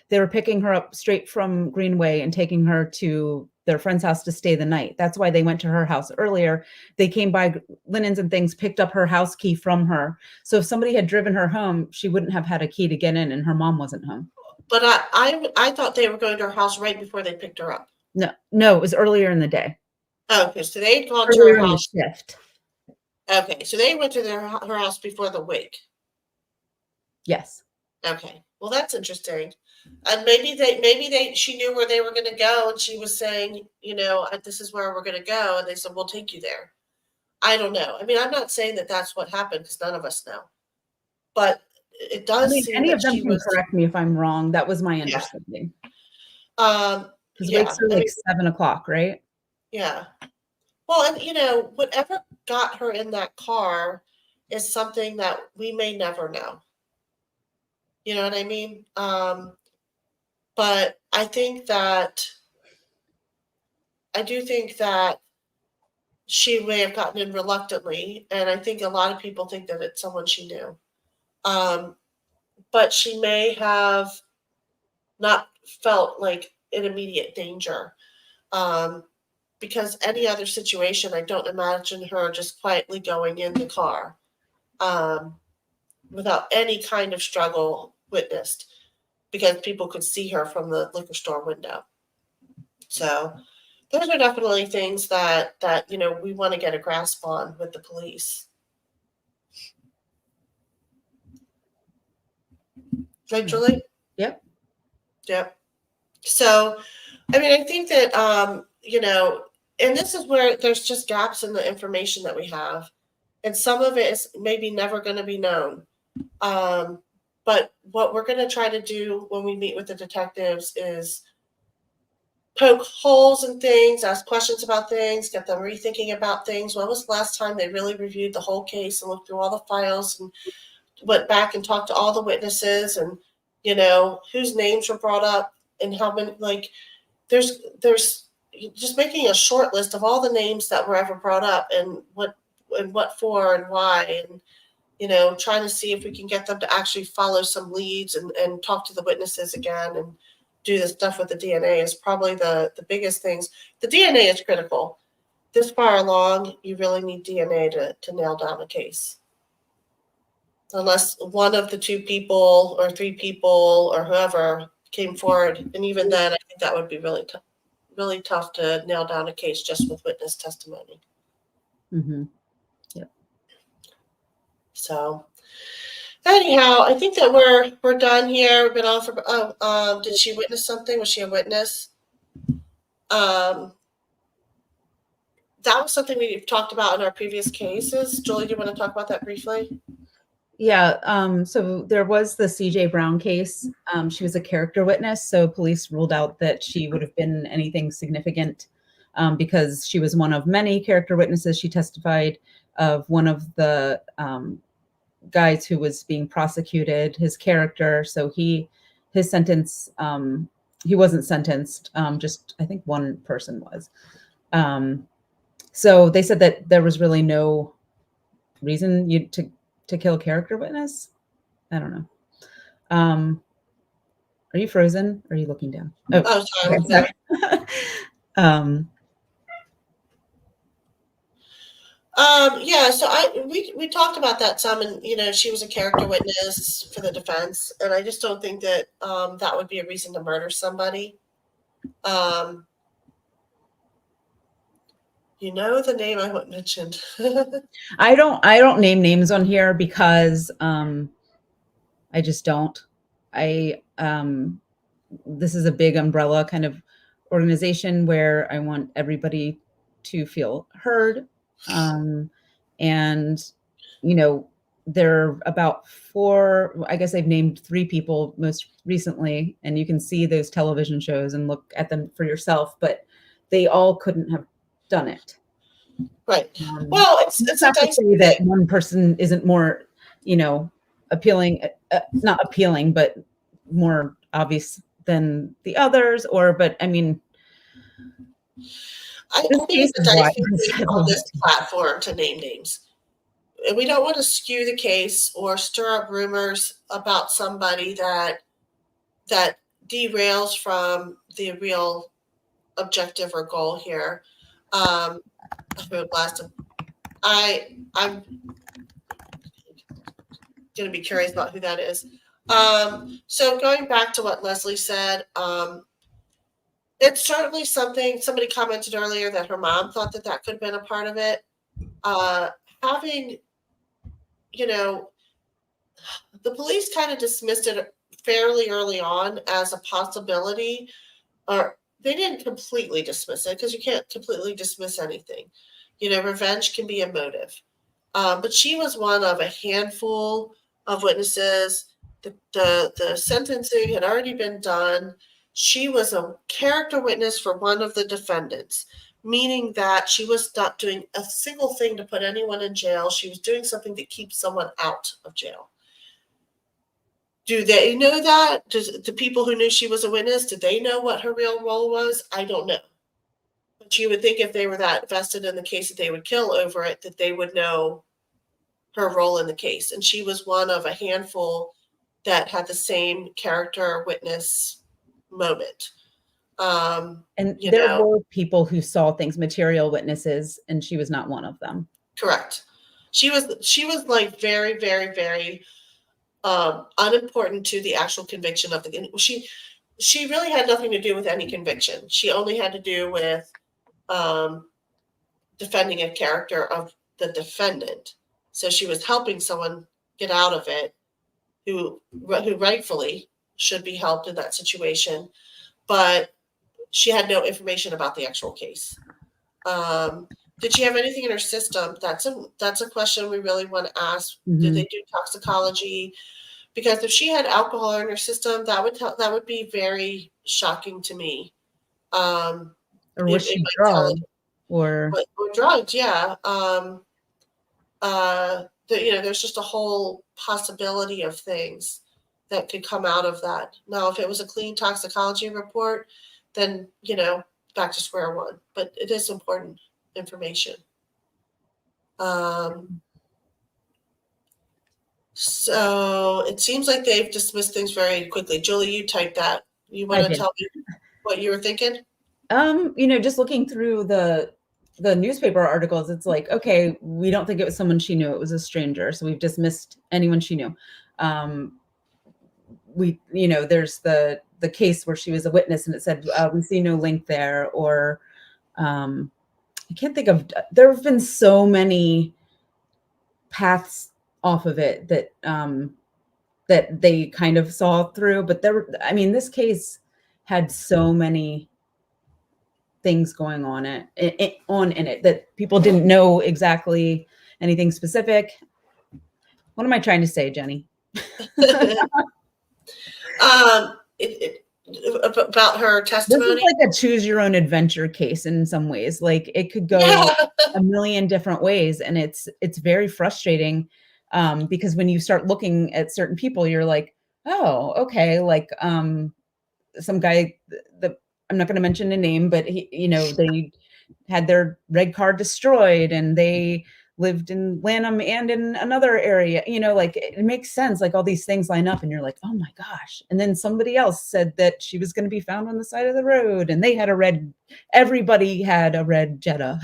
They were picking her up straight from Greenway and taking her to their friend's house to stay the night. That's why they went to her house earlier. They came by linens and things, picked up her house key from her. So if somebody had driven her home, she wouldn't have had a key to get in, and her mom wasn't home. But I thought they were going to her house right before they picked her up. No, it was earlier in the day. Okay, so they had gone earlier to her house. Shift. Okay, so they went to her house before the wake. Yes. Okay, well that's interesting. And maybe she knew where they were going to go, and she was saying, this is where we're going to go, and they said, we'll take you there. I don't know. I'm not saying that that's what happened, because none of us know, but it does seem any that of them she can was. Correct me if I'm wrong. That was my understanding. Because wakes are like 7 o'clock, right? Yeah. Well, and whatever got her in that car is something that we may never know. You know what I mean? But I do think that she may have gotten in reluctantly, and I think a lot of people think that it's someone she knew. But she may have not felt like in immediate danger. Because any other situation, I don't imagine her just quietly going in the car without any kind of struggle witnessed, because people could see her from the liquor store window. So those are definitely things that we want to get a grasp on with the police. Right, Julie? Yep. So, I think that, and this is where there's just gaps in the information that we have. And some of it is maybe never going to be known. But what we're going to try to do when we meet with the detectives is poke holes in things, ask questions about things, get them rethinking about things. When was the last time they really reviewed the whole case and looked through all the files and went back and talked to all the witnesses, and, whose names were brought up and how many, there's just making a short list of all the names that were ever brought up and what for and why, and trying to see if we can get them to actually follow some leads and talk to the witnesses again and do the stuff with the DNA is probably the biggest things. The DNA is critical. This far along, you really need DNA to nail down a case. Unless one of the 2 people or 3 people or whoever came forward, and even then, I think that would be really tough to nail down a case just with witness testimony. Mm-hmm. Yep. So, Anyhow, I think that we're done here. We've been on for. Did she witness something? Was she a witness? That was something we've talked about in our previous cases. Julie, do you want to talk about that briefly? Yeah. So there was the CJ Brown case. She was a character witness, so police ruled out that she would have been anything significant because she was one of many character witnesses. She testified of one of the guys who was being prosecuted, his character. So his sentence, he wasn't sentenced. Just I think one person was. So they said that there was really no reason to kill a character witness. I don't know. Are you frozen? Or are you looking down? Oh, sorry. Okay, No. sorry. Yeah, so we talked about that some, and she was a character witness for the defense, and I just don't think that that would be a reason to murder somebody. You know the name I mentioned. I don't name names on here because I just don't. This is a big umbrella kind of organization where I want everybody to feel heard. And there are about 4, I guess I've named 3 people most recently, and you can see those television shows and look at them for yourself, but they all couldn't have done it. Right. Well, it's not to say that one person isn't more, appealing, not appealing, but more obvious than the others, but I mean, I think it's a nice thing on this platform to name names. And we don't want to skew the case or stir up rumors about somebody that derails from the real objective or goal here. I'm going to be curious about who that is. So going back to what Leslie said, it's certainly something. Somebody commented earlier that her mom thought that could have been a part of it. Having, the police kind of dismissed it fairly early on as a possibility, or they didn't completely dismiss it because you can't completely dismiss anything. Revenge can be a motive. But she was one of a handful of witnesses. The sentencing had already been done. She was a character witness for one of the defendants, meaning that she was not doing a single thing to put anyone in jail. She was doing something to keep someone out of jail. Do they know that? The people who knew she was a witness, did they know what her real role was? I don't know. But you would think if they were that vested in the case that they would kill over it, that they would know her role in the case. And she was one of a handful that had the same character witness moment. And there were people who saw things, material witnesses, and she was not one of them. Correct. She was like very, very, very unimportant to the actual conviction of the. She really had nothing to do with any conviction. She only had to do with defending a character of the defendant. So she was helping someone get out of it who rightfully should be helped in that situation, but she had no information about the actual case. Did she have anything in her system? That's a question we really want to ask. Mm-hmm. Did they do toxicology? Because if she had alcohol in her system, that would be very shocking to me. Or was she drugged? Or drugged, yeah. There's just a whole possibility of things that could come out of that. Now, if it was a clean toxicology report, then, back to square one. But it is important information. So it seems like they've dismissed things very quickly. Julie, you typed that. You want to tell me what you were thinking? Just looking through the newspaper articles, it's like, okay, we don't think it was someone she knew. It was a stranger. So we've dismissed anyone she knew. There's the case where she was a witness and it said, we see no link there. Or I can't think of, there have been so many paths off of it that that they kind of saw through. But I mean, this case had so many things going on in it that people didn't know exactly anything specific. What am I trying to say, Jenny? About her This is testimony. like a choose your own adventure case in some ways. Like it could go Yeah. a million different ways, and it's very frustrating because when you start looking at certain people, you're like, oh, okay, like some guy that I'm not going to mention a name, but he, you know, they had their red car destroyed and they lived in Lanham and in another area, you know, like it makes sense. Like all these things line up and you're like, oh my gosh. And then somebody else said that she was going to be found on the side of the road and they had everybody had a red Jetta,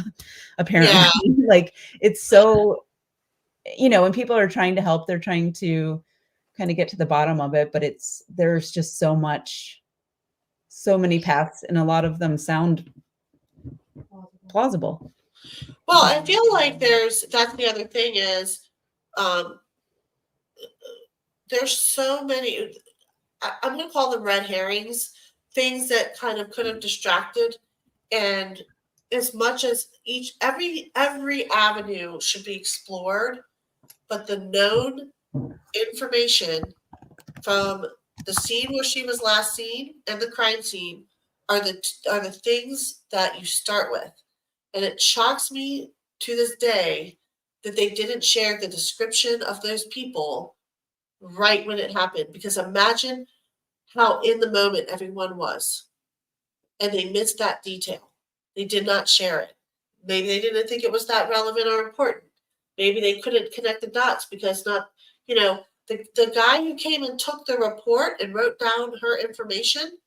apparently. Yeah. Like it's so, you know, when people are trying to help, they're trying to kind of get to the bottom of it, but there's just so many paths and a lot of them sound plausible. Well, I feel like that's the other thing is, um, there's so many, I'm going to call them red herrings, things that kind of could have distracted. And as much as every avenue should be explored, but the known information from the scene where she was last seen and the crime scene are the things that you start with. And it shocks me to this day that they didn't share the description of those people right when it happened. Because imagine how in the moment everyone was. And they missed that detail. They did not share it. Maybe they didn't think it was that relevant or important. Maybe they couldn't connect the dots because the guy who came and took the report and wrote down her information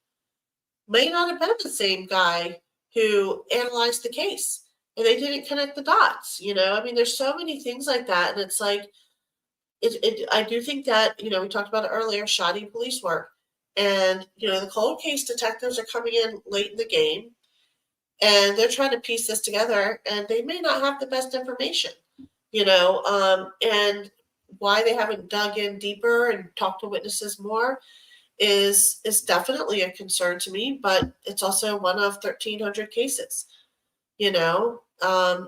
may not have been the same guy who analyzed the case. And they didn't connect the dots, I mean, there's so many things like that. And it's like, I do think that, we talked about it earlier, shoddy police work. And, the cold case detectives are coming in late in the game and they're trying to piece this together and they may not have the best information, and why they haven't dug in deeper and talked to witnesses more is definitely a concern to me, but it's also one of 1,300 cases,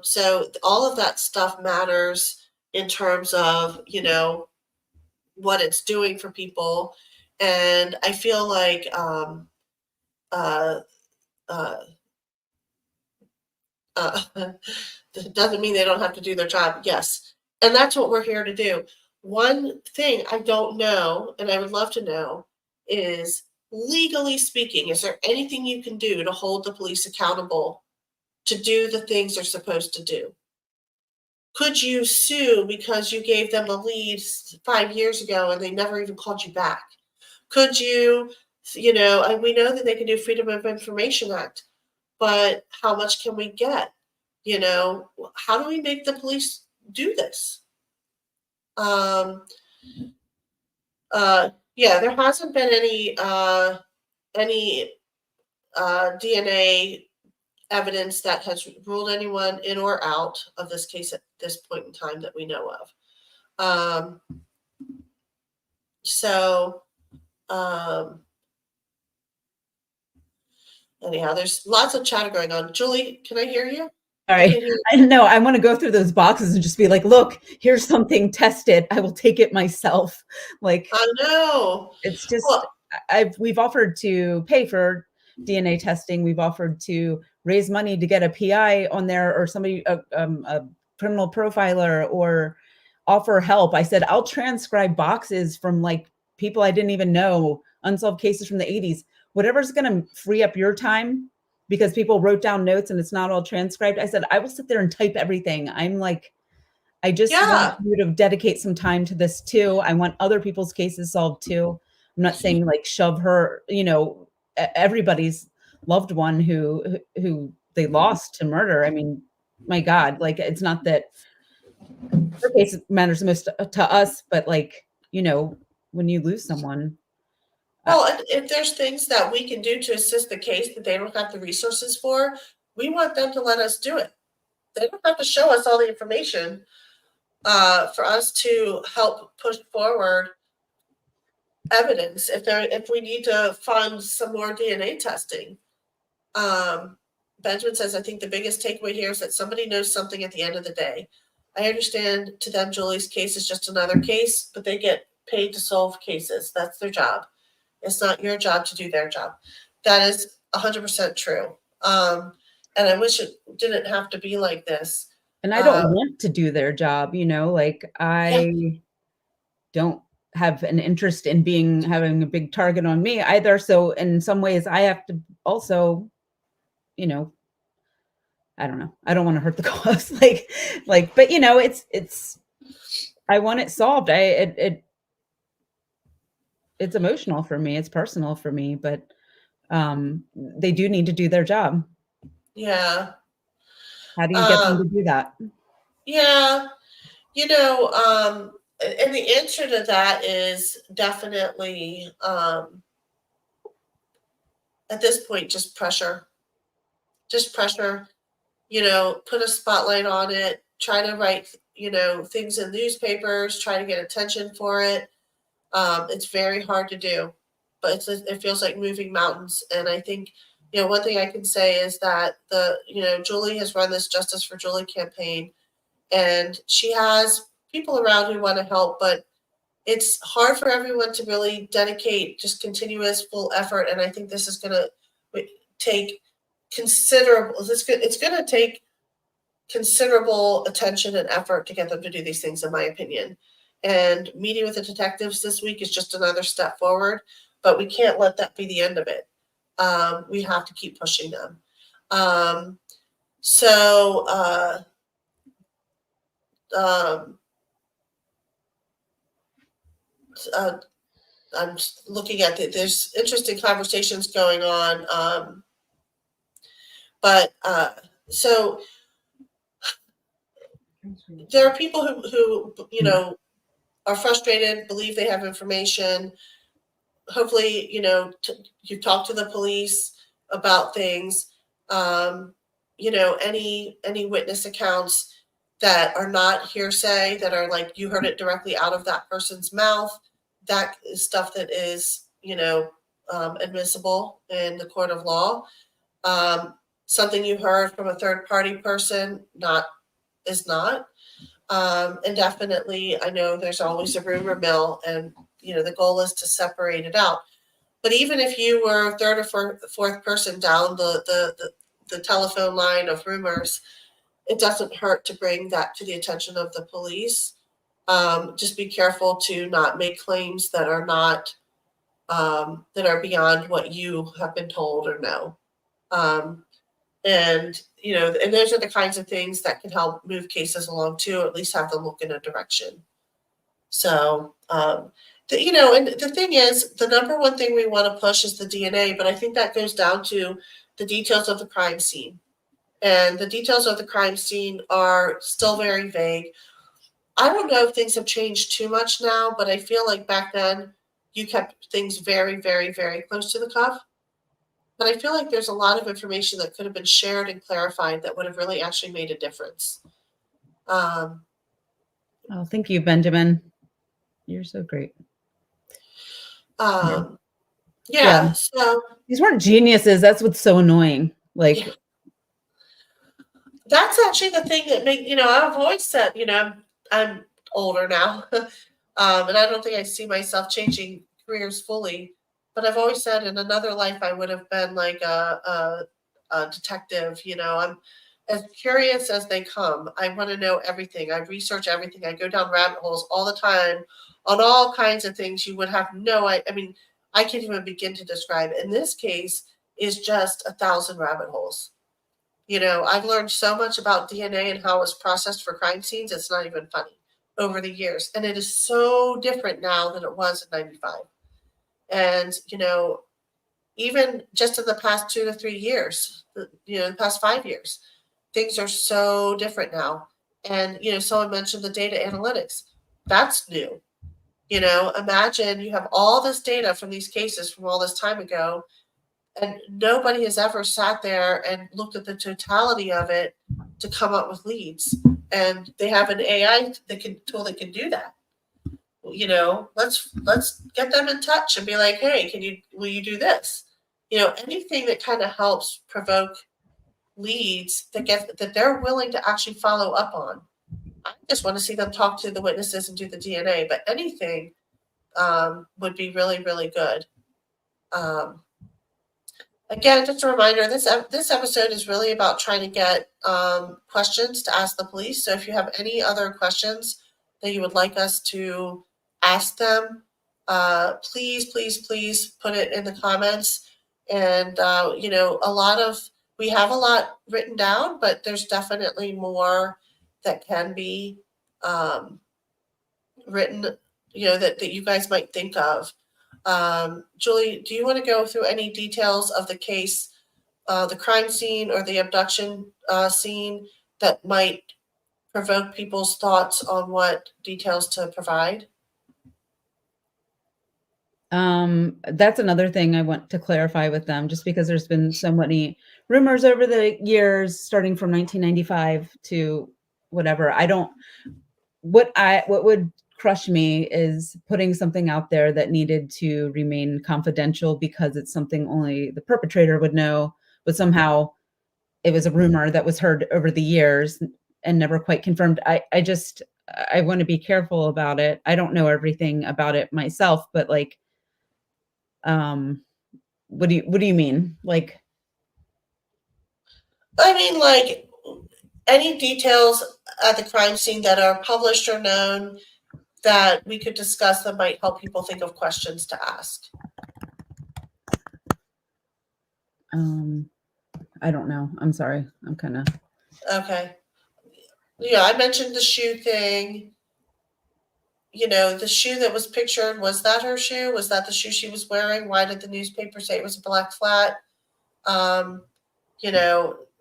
so all of that stuff matters in terms of, what it's doing for people. And I feel like that doesn't mean they don't have to do their job. Yes. And that's what we're here to do. One thing I don't know, and I would love to know, is legally speaking, is there anything you can do to hold the police accountable to do the things they're supposed to do? Could you sue because you gave them a lead 5 years ago and they never even called you back? Could you, and we know that they can do Freedom of Information Act, but how much can we get? How do we make the police do this? Yeah, there hasn't been any DNA evidence that has ruled anyone in or out of this case at this point in time that we know of. Anyhow, there's lots of chatter going on. Julie, can I hear you? All right. I know. I want to go through those boxes and just be like, look, here's something, test it. I will take it myself. Like, I know. It's just, we've offered to pay for DNA testing. We've offered to raise money to get a PI on there or somebody, a criminal profiler, or offer help. I said, I'll transcribe boxes from like people I didn't even know, unsolved cases from the 80s, whatever's going to free up your time, because people wrote down notes and it's not all transcribed. I said, I will sit there and type everything. I'm like, I just want you to dedicate some time to this too. I want other people's cases solved too. I'm not saying like shove her, everybody's loved one who they lost to murder. I mean, my God, like it's not that her case matters the most to us, but like, when you lose someone. Well, if there's things that we can do to assist the case that they don't have the resources for, we want them to let us do it. They don't have to show us all the information, for us to help push forward evidence if we need to fund some more DNA testing. Benjamin says, I think the biggest takeaway here is that somebody knows something at the end of the day. I understand to them Julie's case is just another case, but they get paid to solve cases. That's their job. It's not your job to do their job. That is 100% true. And I wish it didn't have to be like this. And I don't want to do their job, like I don't have an interest in having a big target on me either. So in some ways I have to also, I don't know. I don't want to hurt the cause. but it's, I want it solved. It's emotional for me. It's personal for me, but they do need to do their job. Yeah. How do you get them to do that? Yeah. And the answer to that is definitely, at this point, just pressure. Just pressure, put a spotlight on it, try to write, things in newspapers, try to get attention for it. It's very hard to do, but it feels like moving mountains. And I think, one thing I can say is that Julie has run this Justice for Julie campaign, and she has people around who want to help, but it's hard for everyone to really dedicate just continuous full effort. And I think this is going to take considerable, it's going to take considerable attention and effort to get them to do these things, in my opinion. And meeting with the detectives this week is just another step forward, but we can't let that be the end of it. We have to keep pushing them. I'm looking at there's interesting conversations going on. So there are people who are frustrated, believe they have information. Hopefully, you talk to the police about things. Any witness accounts that are not hearsay, that are like you heard it directly out of that person's mouth, that is stuff that is, admissible in the court of law. Something you heard from a third party person is not. And definitely, I know there's always a rumor mill, and the goal is to separate it out. But even if you were third or fourth person down the telephone line of rumors, it doesn't hurt to bring that to the attention of the police. Just be careful to not make claims that are not that are beyond what you have been told or know. And those are the kinds of things that can help move cases along too, or at least have them look in a direction. So, and the thing is, the number one thing we want to push is the DNA, but I think that goes down to the details of the crime scene. And the details of the crime scene are still very vague. I don't know if things have changed too much now, but I feel like back then you kept things very, very, very close to the cuff. But I feel like there's a lot of information that could have been shared and clarified that would have really actually made a difference. Oh, thank you, Benjamin. You're so great. Yeah. So these weren't geniuses. That's what's so annoying. That's actually the thing that I've always said, I'm older now, and I don't think I see myself changing careers fully. But I've always said in another life I would have been like a detective. I'm as curious as they come. I want to know everything. I research everything. I go down rabbit holes all the time on all kinds of things you would have no idea. I mean, I can't even begin to describe. In this case, is just 1,000 rabbit holes. I've learned so much about DNA and how it's processed for crime scenes. It's not even funny over the years. And it is so different now than it was in 95. And, even just in the past 2 to 3 years, the past 5 years, things are so different now. And, someone mentioned the data analytics. That's new. Imagine you have all this data from these cases from all this time ago, and nobody has ever sat there and looked at the totality of it to come up with leads. and they have an AI tool that can do that. Let's get them in touch and be like, hey, will you do this? Anything that kind of helps provoke leads that they're willing to actually follow up on. I just want to see them talk to the witnesses and do the DNA, but anything would be really, really good. Again, just a reminder, this episode is really about trying to get questions to ask the police. So if you have any other questions that you would like us to ask them, please put it in the comments. And, we have a lot written down, but there's definitely more that can be written, that you guys might think of. Julie, do you want to go through any details of the case, the crime scene or the abduction scene that might provoke people's thoughts on what details to provide? That's another thing I want to clarify with them, just because there's been so many rumors over the years, starting from 1995 to whatever. What would crush me is putting something out there that needed to remain confidential because it's something only the perpetrator would know, but somehow it was a rumor that was heard over the years and never quite confirmed. I want to be careful about it. I don't know everything about it myself, but like, what do you mean? Like, I mean, like, any details at the crime scene that are published or known that we could discuss that might help people think of questions to ask. I don't know. I'm sorry. I'm kind of okay. Yeah, I mentioned the shoe thing. The shoe that was pictured, was that her shoe? Was that the shoe she was wearing? Why did the newspaper say it was a black flat?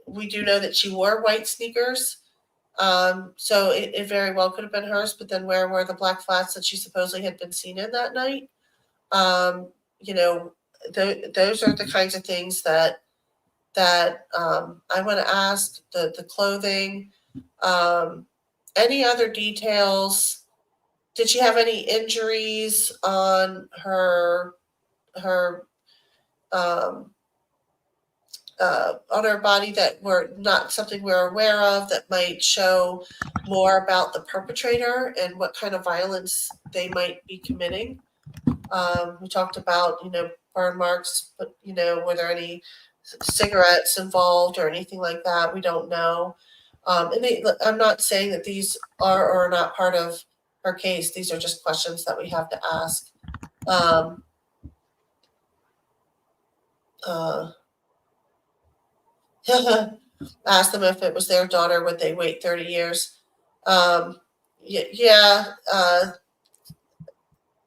We do know that she wore white sneakers. So it very well could have been hers, but then where were the black flats that she supposedly had been seen in that night? Those are the kinds of things that I want to ask. The clothing, any other details. Did she have any injuries on her on her body that were not something we're aware of, that might show more about the perpetrator and what kind of violence they might be committing? We talked about, burn marks, but, were there any cigarettes involved or anything like that? We don't know. I'm not saying that these are or are not part of her case. These are just questions that we have to ask. Ask them if it was their daughter, would they wait 30 years? Yeah.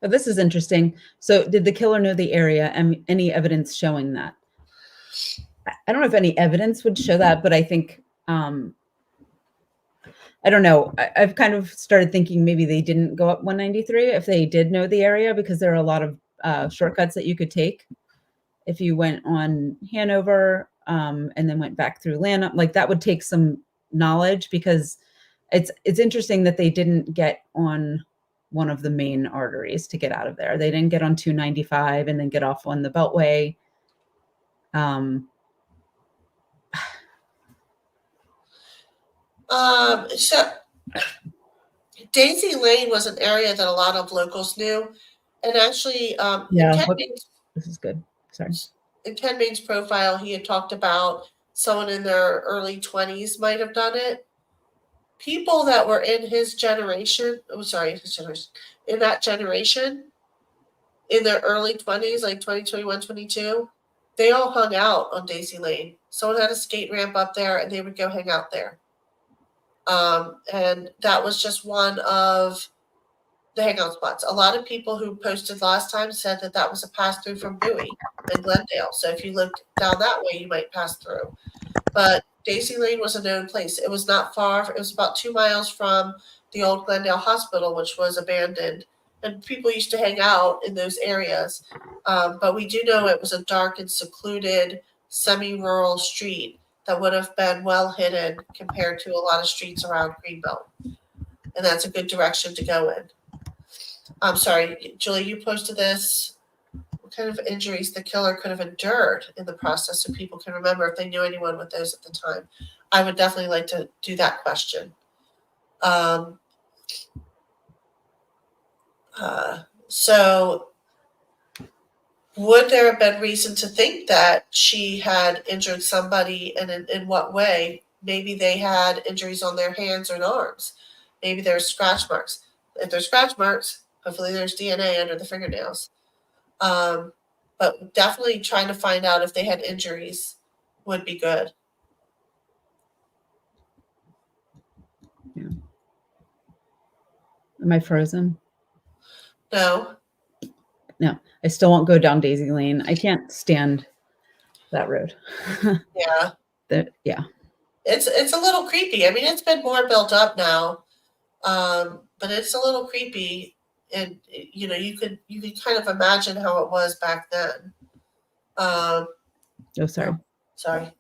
But this is interesting. So did the killer know the area and any evidence showing that? I don't know if any evidence would show that, but I think, I don't know. I've kind of started thinking maybe they didn't go up 193 if they did know the area, because there are a lot of shortcuts that you could take if you went on Hanover and then went back through Lanham. Like, that would take some knowledge, because it's interesting that they didn't get on one of the main arteries to get out of there. They didn't get on 295 and then get off on the Beltway. So Daisy Lane was an area that a lot of locals knew, and actually, This is good. Sorry. In Ken Main's profile, he had talked about someone in their early 20s might have done it. People that were in his generation, in that generation, in their early 20s, like 20, 21, 22, they all hung out on Daisy Lane. Someone had a skate ramp up there, and they would go hang out there. And that was just one of the hangout spots. A lot of people who posted last time said that was a pass through from Bowie and Glendale. So if you looked down that way, you might pass through. But Daisy Lane was a known place. It was not far. It was about 2 miles from the old Glendale Hospital, which was abandoned. And people used to hang out in those areas. But we do know it was a dark and secluded, semi-rural street that would have been well hidden compared to a lot of streets around Greenbelt. And that's a good direction to go in. I'm sorry, Julie, you posted this. What kind of injuries the killer could have endured in the process so people can remember if they knew anyone with those at the time. I would definitely like to do that question. So would there have been reason to think that she had injured somebody, and in what way? Maybe they had injuries on their hands or arms. Maybe there's scratch marks. If there's scratch marks, hopefully there's DNA under the fingernails. But definitely trying to find out if they had injuries would be good. Yeah. Am I frozen? No. No, I still won't go down Daisy Lane. I can't stand that road. Yeah. Yeah. It's a little creepy. I mean, it's been more built up now, but it's a little creepy, and you know, you could kind of imagine how it was back then. Oh, sorry. Sorry.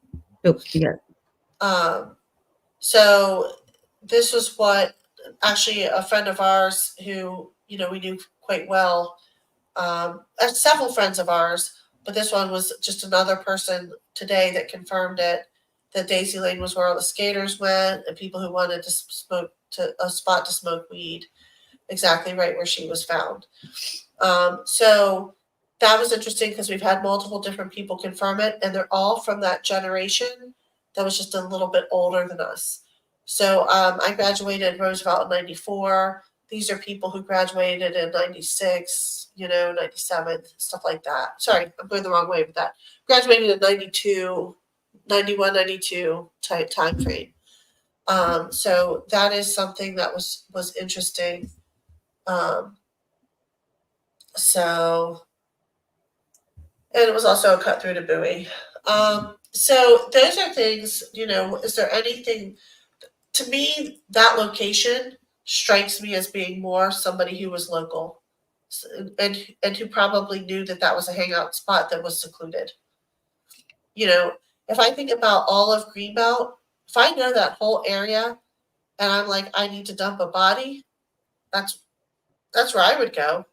Oh, you got it. So this was what actually a friend of ours who, you know, we knew quite well, several friends of ours, but this one was just another person today that confirmed it, that Daisy Lane was where all the skaters went and people who wanted to smoke, to a spot to smoke weed, exactly right where she was found. So that was interesting because we've had multiple different people confirm it, and they're all from that generation that was just a little bit older than us. So I graduated Roosevelt in 94. These are people who graduated in 96, you know, 97, stuff like that. Sorry, I'm going the wrong way with that. Graduated in 92, 91, 92 type time frame. So that is something that was interesting. So, and it was also a cut through to Bowie. So those are things, you know, is there anything, to me, that location strikes me as being more somebody who was local and who probably knew that that was a hangout spot that was secluded. You know, if I think about all of Greenbelt, if I know that whole area and I'm like, I need to dump a body, that's where I would go.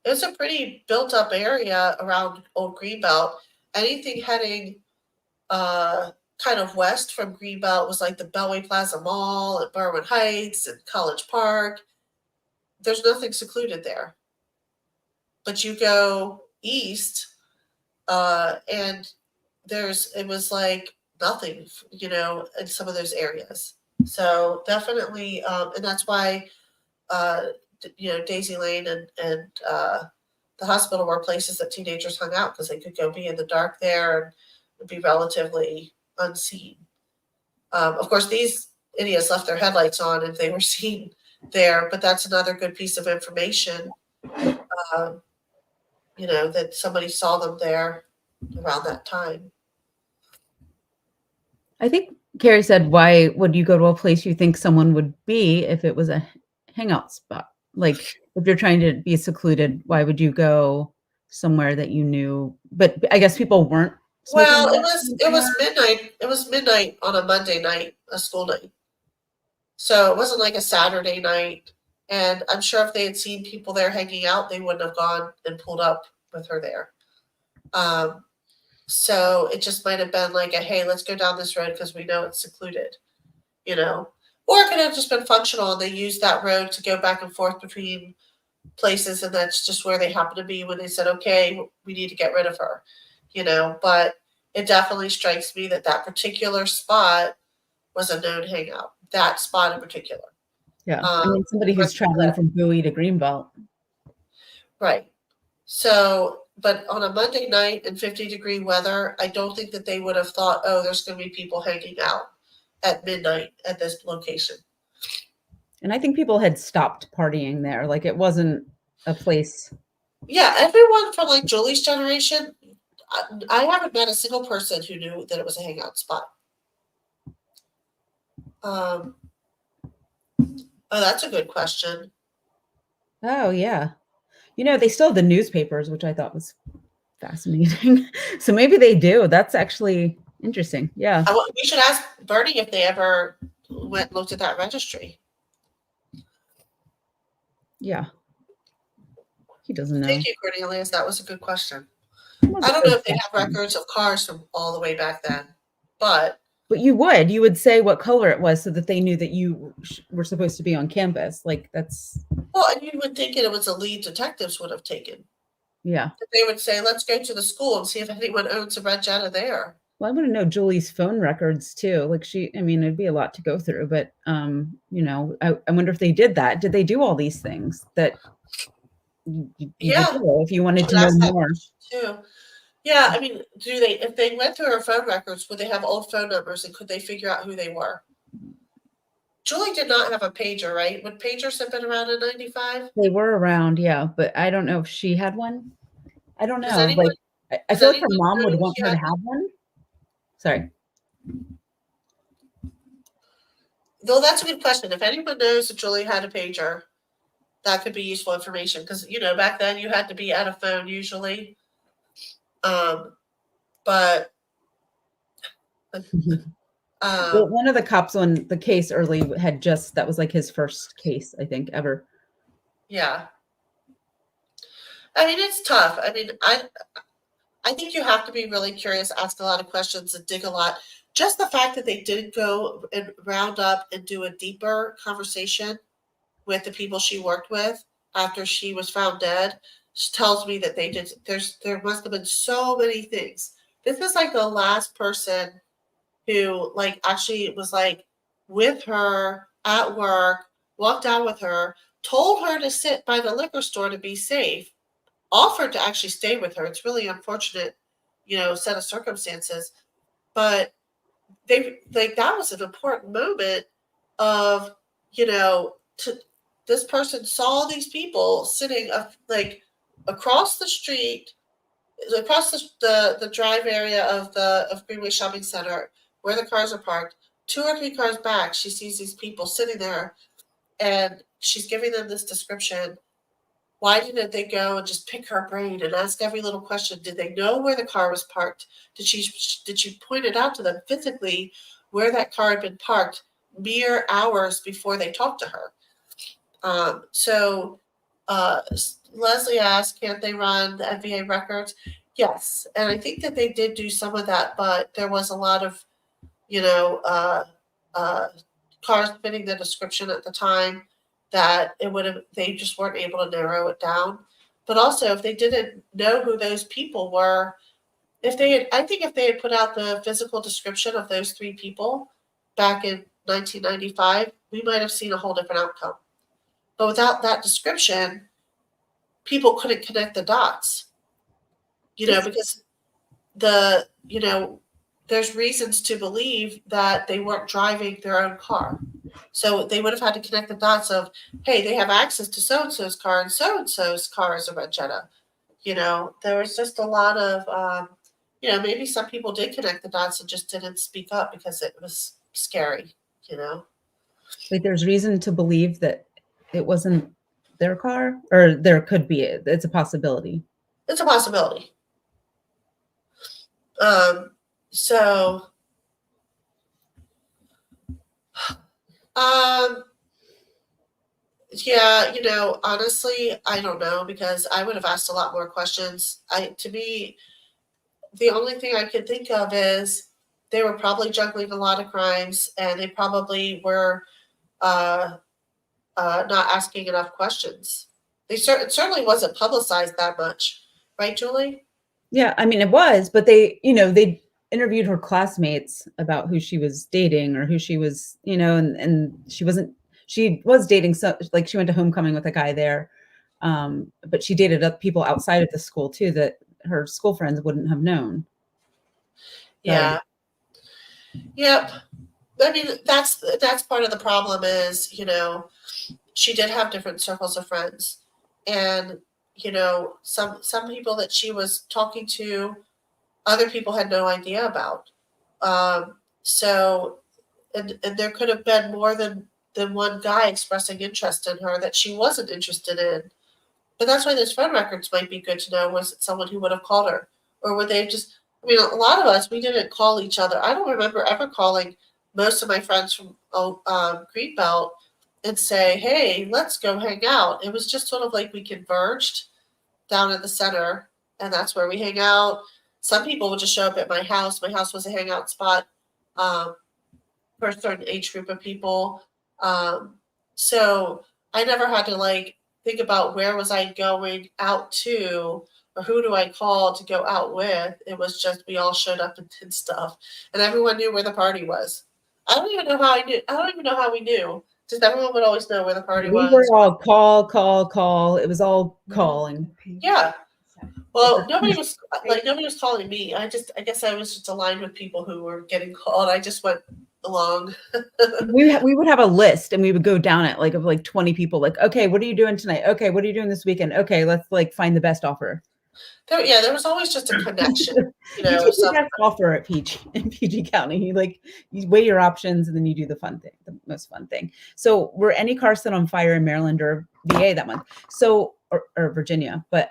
It's a pretty built up area around Old Greenbelt. Anything heading kind of west from Greenbelt was like the Bellway Plaza Mall and Berwyn Heights and College Park. There's nothing secluded there. But you go east, and it was like nothing, you know, in some of those areas. So definitely, and that's why, you know, Daisy Lane and the hospital were places that teenagers hung out because they could go be in the dark there and be relatively unseen. Of course, these idiots left their headlights on if they were seen there, but that's another good piece of information, you know, that somebody saw them there around that time. I think Carrie said, why would you go to a place you think someone would be if it was a hangout spot? Like, if you're trying to be secluded, why would you go somewhere that you knew? But I guess people weren't. Well, it was midnight. It was midnight on a Monday night, a school night. So it wasn't like a Saturday night. And I'm sure if they had seen people there hanging out, they wouldn't have gone and pulled up with her there. So it just might have been like a, hey, let's go down this road because we know it's secluded, you know. Or it could have just been functional and they used that road to go back and forth between places, and that's just where they happened to be when they said, okay, we need to get rid of her, you know. But it definitely strikes me that that particular spot was a known hangout, that spot in particular. Yeah, I mean, somebody who's traveling from Bowie to Greenbelt. Right. So, but on a Monday night in 50-degree weather, I don't think that they would have thought, oh, there's going to be people hanging out at midnight at this location. And I think people had stopped partying there. Like, it wasn't a place. Yeah, everyone from like Julie's generation, I haven't met a single person who knew that it was a hangout spot. Oh, that's a good question. Oh, yeah. You know, they still have the newspapers, which I thought was fascinating. So maybe they do. That's actually Interesting. Yeah. We should ask Bernie if they ever went and looked at that registry. Yeah. He doesn't know. Thank you, Cornelius. That was a good question. It was I a don't good know if they have question. records of cars from all the way back then, but But you would say what color it was so that they knew that you were supposed to be on campus. Like that's, well, and you would think it was a lead detectives would have taken. yeah. They would say, let's go to the school and see if anyone owns a red Jetta there. Well, I want to know Julie's phone records too. Like I mean, it'd be a lot to go through, but you know, I wonder if they did that. Did they do all these things that you Yeah. would do if you wanted Should to know ask that more? too. Yeah, I mean, if they went through her phone records, would they have old phone numbers and could they figure out who they were? Julie did not have a pager, right? Would pagers have been around in 95? They were around, yeah, but I don't know if she had one. I don't Does know. anyone, Like, I does feel like her anyone mom know would if want she her to had one? have one. Sorry. Though that's a good question. If anyone knows that Julie had a pager, that could be useful information because back then you had to be at a phone usually. But Well, one of the cops on the case early that was like his first case, I think, ever. yeah. I mean, it's tough. I mean, I think you have to be really curious, ask a lot of questions, and dig a lot. Just the fact that they did go and round up and do a deeper conversation with the people she worked with after she was found dead tells me that they did. There must have been so many things. This is like the last person who actually was with her at work, walked out with her, told her to sit by the liquor store to be safe, offered to actually stay with her. It's really unfortunate, set of circumstances. But that was an important moment of, this person saw these people sitting across the street, across the drive area of Greenway Shopping Center where the cars are parked. 2 or 3 cars back, she sees these people sitting there, and she's giving them this description. Why didn't they go and just pick her brain and ask every little question? Did they know where the car was parked? Did she point it out to them physically where that car had been parked mere hours before they talked to her? Leslie asked, can't they run the NVA records? Yes, and I think that they did do some of that, but there was a lot of, cars fitting the description at the time that they just weren't able to narrow it down. But also, if they didn't know who those people were, I think if they had put out the physical description of those 3 people back in 1995, we might have seen a whole different outcome. But without that description, people couldn't connect the dots, because there's reasons to believe that they weren't driving their own car. So they would have had to connect the dots of, hey, they have access to so-and-so's car and so-and-so's car is a red Jetta. There was just a lot of, maybe some people did connect the dots and just didn't speak up because it was scary, Like there's reason to believe that it wasn't their car, or there could be. It's a possibility. It's a possibility. So, yeah, honestly, I don't know because I would have asked a lot more questions. To me, the only thing I could think of is they were probably juggling a lot of crimes and they probably were not asking enough questions. It certainly wasn't publicized that much, right, Julie? Yeah, I mean it was, but they interviewed her classmates about who she was dating or who she was, and she was dating, so like she went to homecoming with a guy there, but she dated other people outside of the school too that her school friends wouldn't have known. Yeah. Yep. I mean, that's part of the problem is, she did have different circles of friends, and some people that she was talking to, other people had no idea about. So, and there could have been more than one guy expressing interest in her that she wasn't interested in. But that's why those phone records might be good to know. Was it someone who would have called her, or would they just I mean, a lot of us, we didn't call each other. I don't remember ever calling most of my friends from Greenbelt and say, hey, let's go hang out. It was just sort of like we converged down at the center, and that's where we hang out. Some people would just show up at my house. My house was a hangout spot for a certain age group of people. So I never had to like think about where was I going out to or who do I call to go out with. It was just we all showed up and did stuff, and everyone knew where the party was. I don't even know how I knew. I don't even know how we knew. Just everyone would always know where the party We was. were all call. It was all calling. Yeah. Well, nobody was calling me. I guess I was just aligned with people who were getting called. I just went along. We would have a list and we would go down it of 20 people. Like, okay, what are you doing tonight? Okay, what are you doing this weekend? Okay, let's find the best offer. There was always just a connection. You take the best offer at in PG County. You weigh your options and then you do the most fun thing. So were any cars set on fire in Maryland or VA that month? So or Virginia, but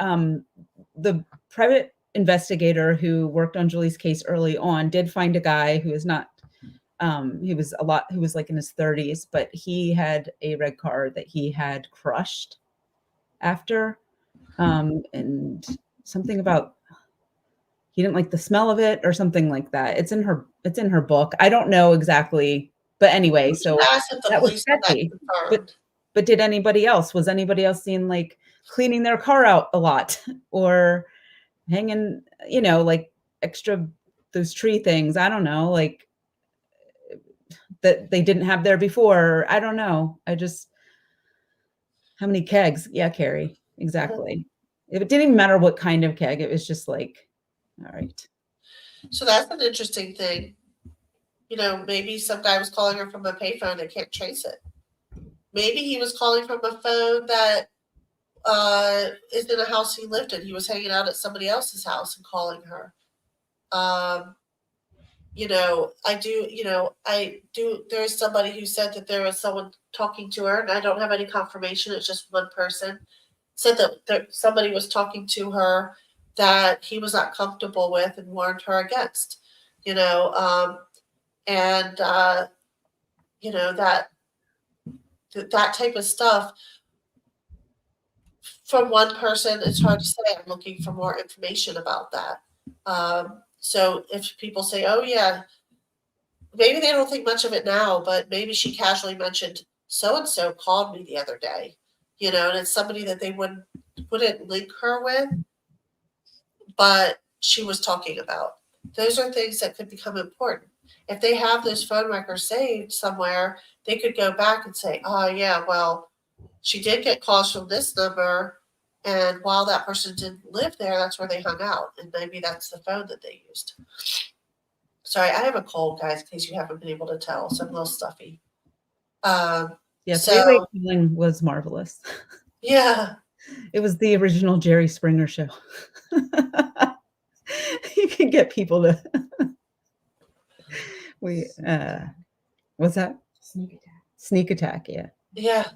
the private investigator who worked on Julie's case early on did find a guy who is not. He was in his 30s, but he had a red car that he had crushed after, and something about he didn't like the smell of it or something like that. It's in her book. I don't know exactly, but anyway, so that was sketchy. But did anybody else? Was anybody else seen cleaning their car out a lot or hanging, extra those tree things? I don't know, that they didn't have there before. I don't know. How many kegs? Yeah, Carrie, exactly. It didn't even matter what kind of keg. It was just all right. So that's an interesting thing. Maybe some guy was calling her from a payphone and can't trace it. Maybe he was calling from a phone that is in a house he lived in. He was hanging out at somebody else's house and calling her. There's somebody who said that there was someone talking to her, and I don't have any confirmation. It's just one person said that somebody was talking to her that he was not comfortable with and warned her against, that type of stuff from one person. It's hard to say. I'm looking for more information about that. So if people say, oh yeah, maybe they don't think much of it now, but maybe she casually mentioned so-and-so called me the other day, and it's somebody that they wouldn't link her with, but she was talking about. Those are things that could become important. If they have those phone records saved somewhere, they could go back and say, oh yeah, well, she did get calls from this number, and while that person didn't live there, that's where they hung out, and maybe that's the phone that they used. Sorry, I have a cold, guys, in case you haven't been able to tell, so I'm a little stuffy. Three-way calling was marvelous. Yeah. It was the original Jerry Springer show. You can get people to what's that? Sneak attack, yeah. Yeah.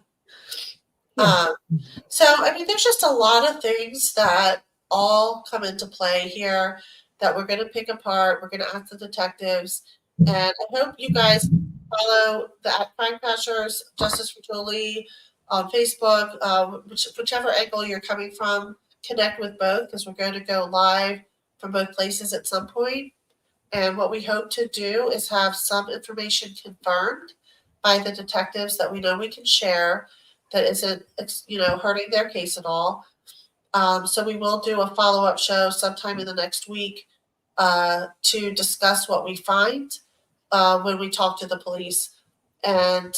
So I mean, there's just a lot of things that all come into play here that we're going to pick apart. We're going to ask the detectives, and I hope you guys follow the Crime Crashers, Justice for Julie on Facebook, whichever angle you're coming from. Connect with both, because we're going to go live from both places at some point. And what we hope to do is have some information confirmed by the detectives that we know we can share that isn't, hurting their case at all. So we will do a follow-up show sometime in the next week to discuss what we find when we talk to the police. And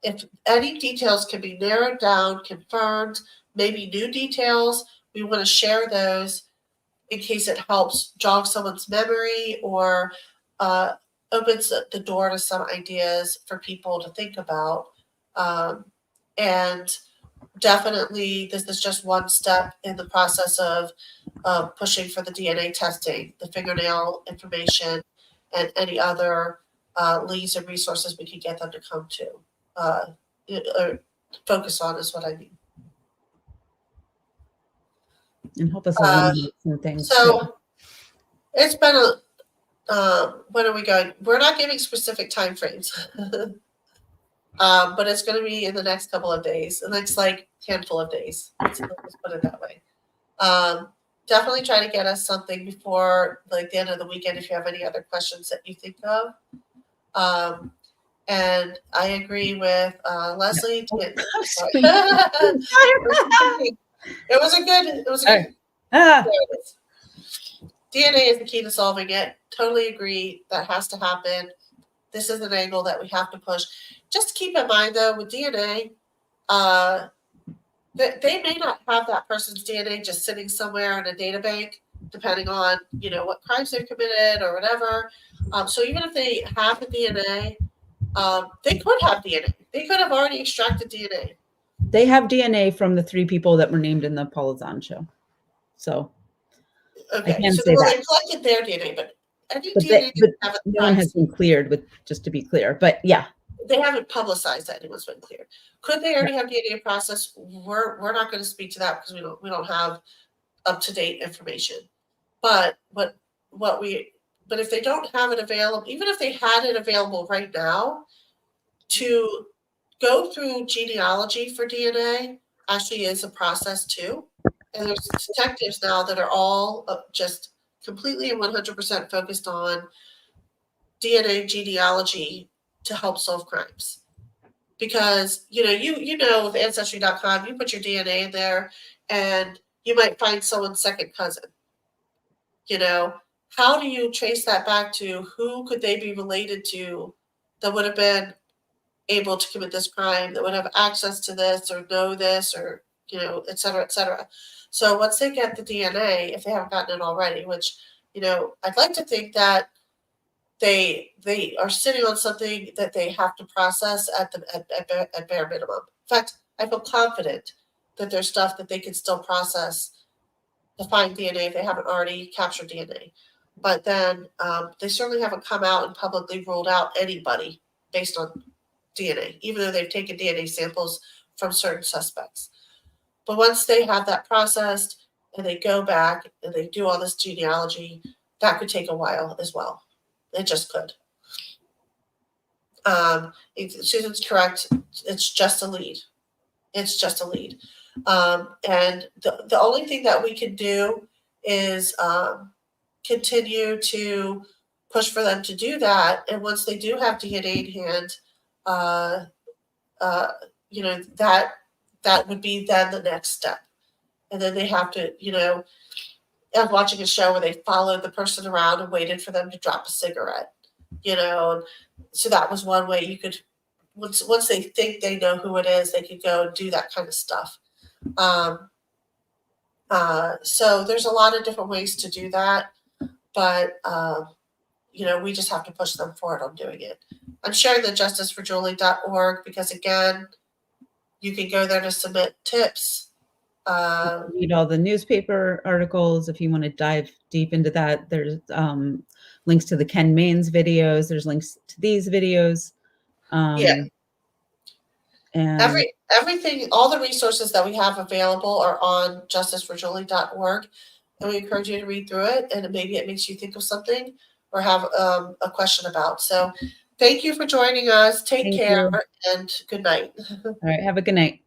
if any details can be narrowed down, confirmed, maybe new details, we want to share those in case it helps jog someone's memory or opens the door to some ideas for people to think about. And definitely, this is just one step in the process of pushing for the DNA testing, the fingernail information, and any other leads and resources we can get them to come to. Or focus on is what I mean. And help us eliminate some things. So It's been a, when are we going? We're not giving specific time frames. But it's going to be in the next couple of days, the next like handful of days. Let's put it that way. Definitely try to get us something before like the end of the weekend if you have any other questions that you think of. And I agree with Leslie. It was a good. Ah, There it is. DNA is the key to solving it. Totally agree. That has to happen. This is an angle that we have to push. Just keep in mind, though, with DNA, they may not have that person's DNA just sitting somewhere in a data bank, depending on what crimes they've committed or whatever. So even if they have the DNA, they could have DNA. They could have already extracted DNA. they have DNA from the 3 people that were named in the Paula Zahn show. So Okay, I can so say well, that. they collected their DNA, but any But, DNA but they haven't no one has been cleared, just to be clear. But yeah, they haven't publicized that anyone's been cleared. Could they already have DNA process? We're not going to speak to that because we don't have up to date information. But if they don't have it available, even if they had it available right now, to go through genealogy for DNA actually is a process too. And there's detectives now that are all just completely and 100% focused on DNA genealogy to help solve crimes. Because with ancestry.com, you put your DNA in there and you might find someone's second cousin. How do you trace that back to who could they be related to that would have been able to commit this crime, that would have access to this or know this or, et cetera, et cetera. So once they get the DNA, if they haven't gotten it already, which, I'd like to think that they are sitting on something that they have to process at bare minimum. In fact, I feel confident that there's stuff that they can still process to find DNA if they haven't already captured DNA. But then they certainly haven't come out and publicly ruled out anybody based on DNA, even though they've taken DNA samples from certain suspects. But once they have that processed and they go back and they do all this genealogy, that could take a while as well. It just could. Susan's correct. It's just a lead. It's just a lead. And the only thing that we can do is continue to push for them to do that. And once they do have DNA in hand, that would be then the next step. And then they have to, I'm watching a show where they followed the person around and waited for them to drop a cigarette, so that was one way you could, once they think they know who it is, they could go and do that kind of stuff. So there's a lot of different ways to do that, but we just have to push them forward on doing it. I'm sharing the justiceforjulie.org because again, you can go there to submit tips. Read all the newspaper articles if you want to dive deep into that. There's links to the Ken Mains videos. There's links to these videos. And everything, all the resources that we have available are on justiceforjulie.org, and we encourage you to read through it, and maybe it makes you think of something or have a question about. So thank you for joining us. Take care and good night. All right. Have a good night.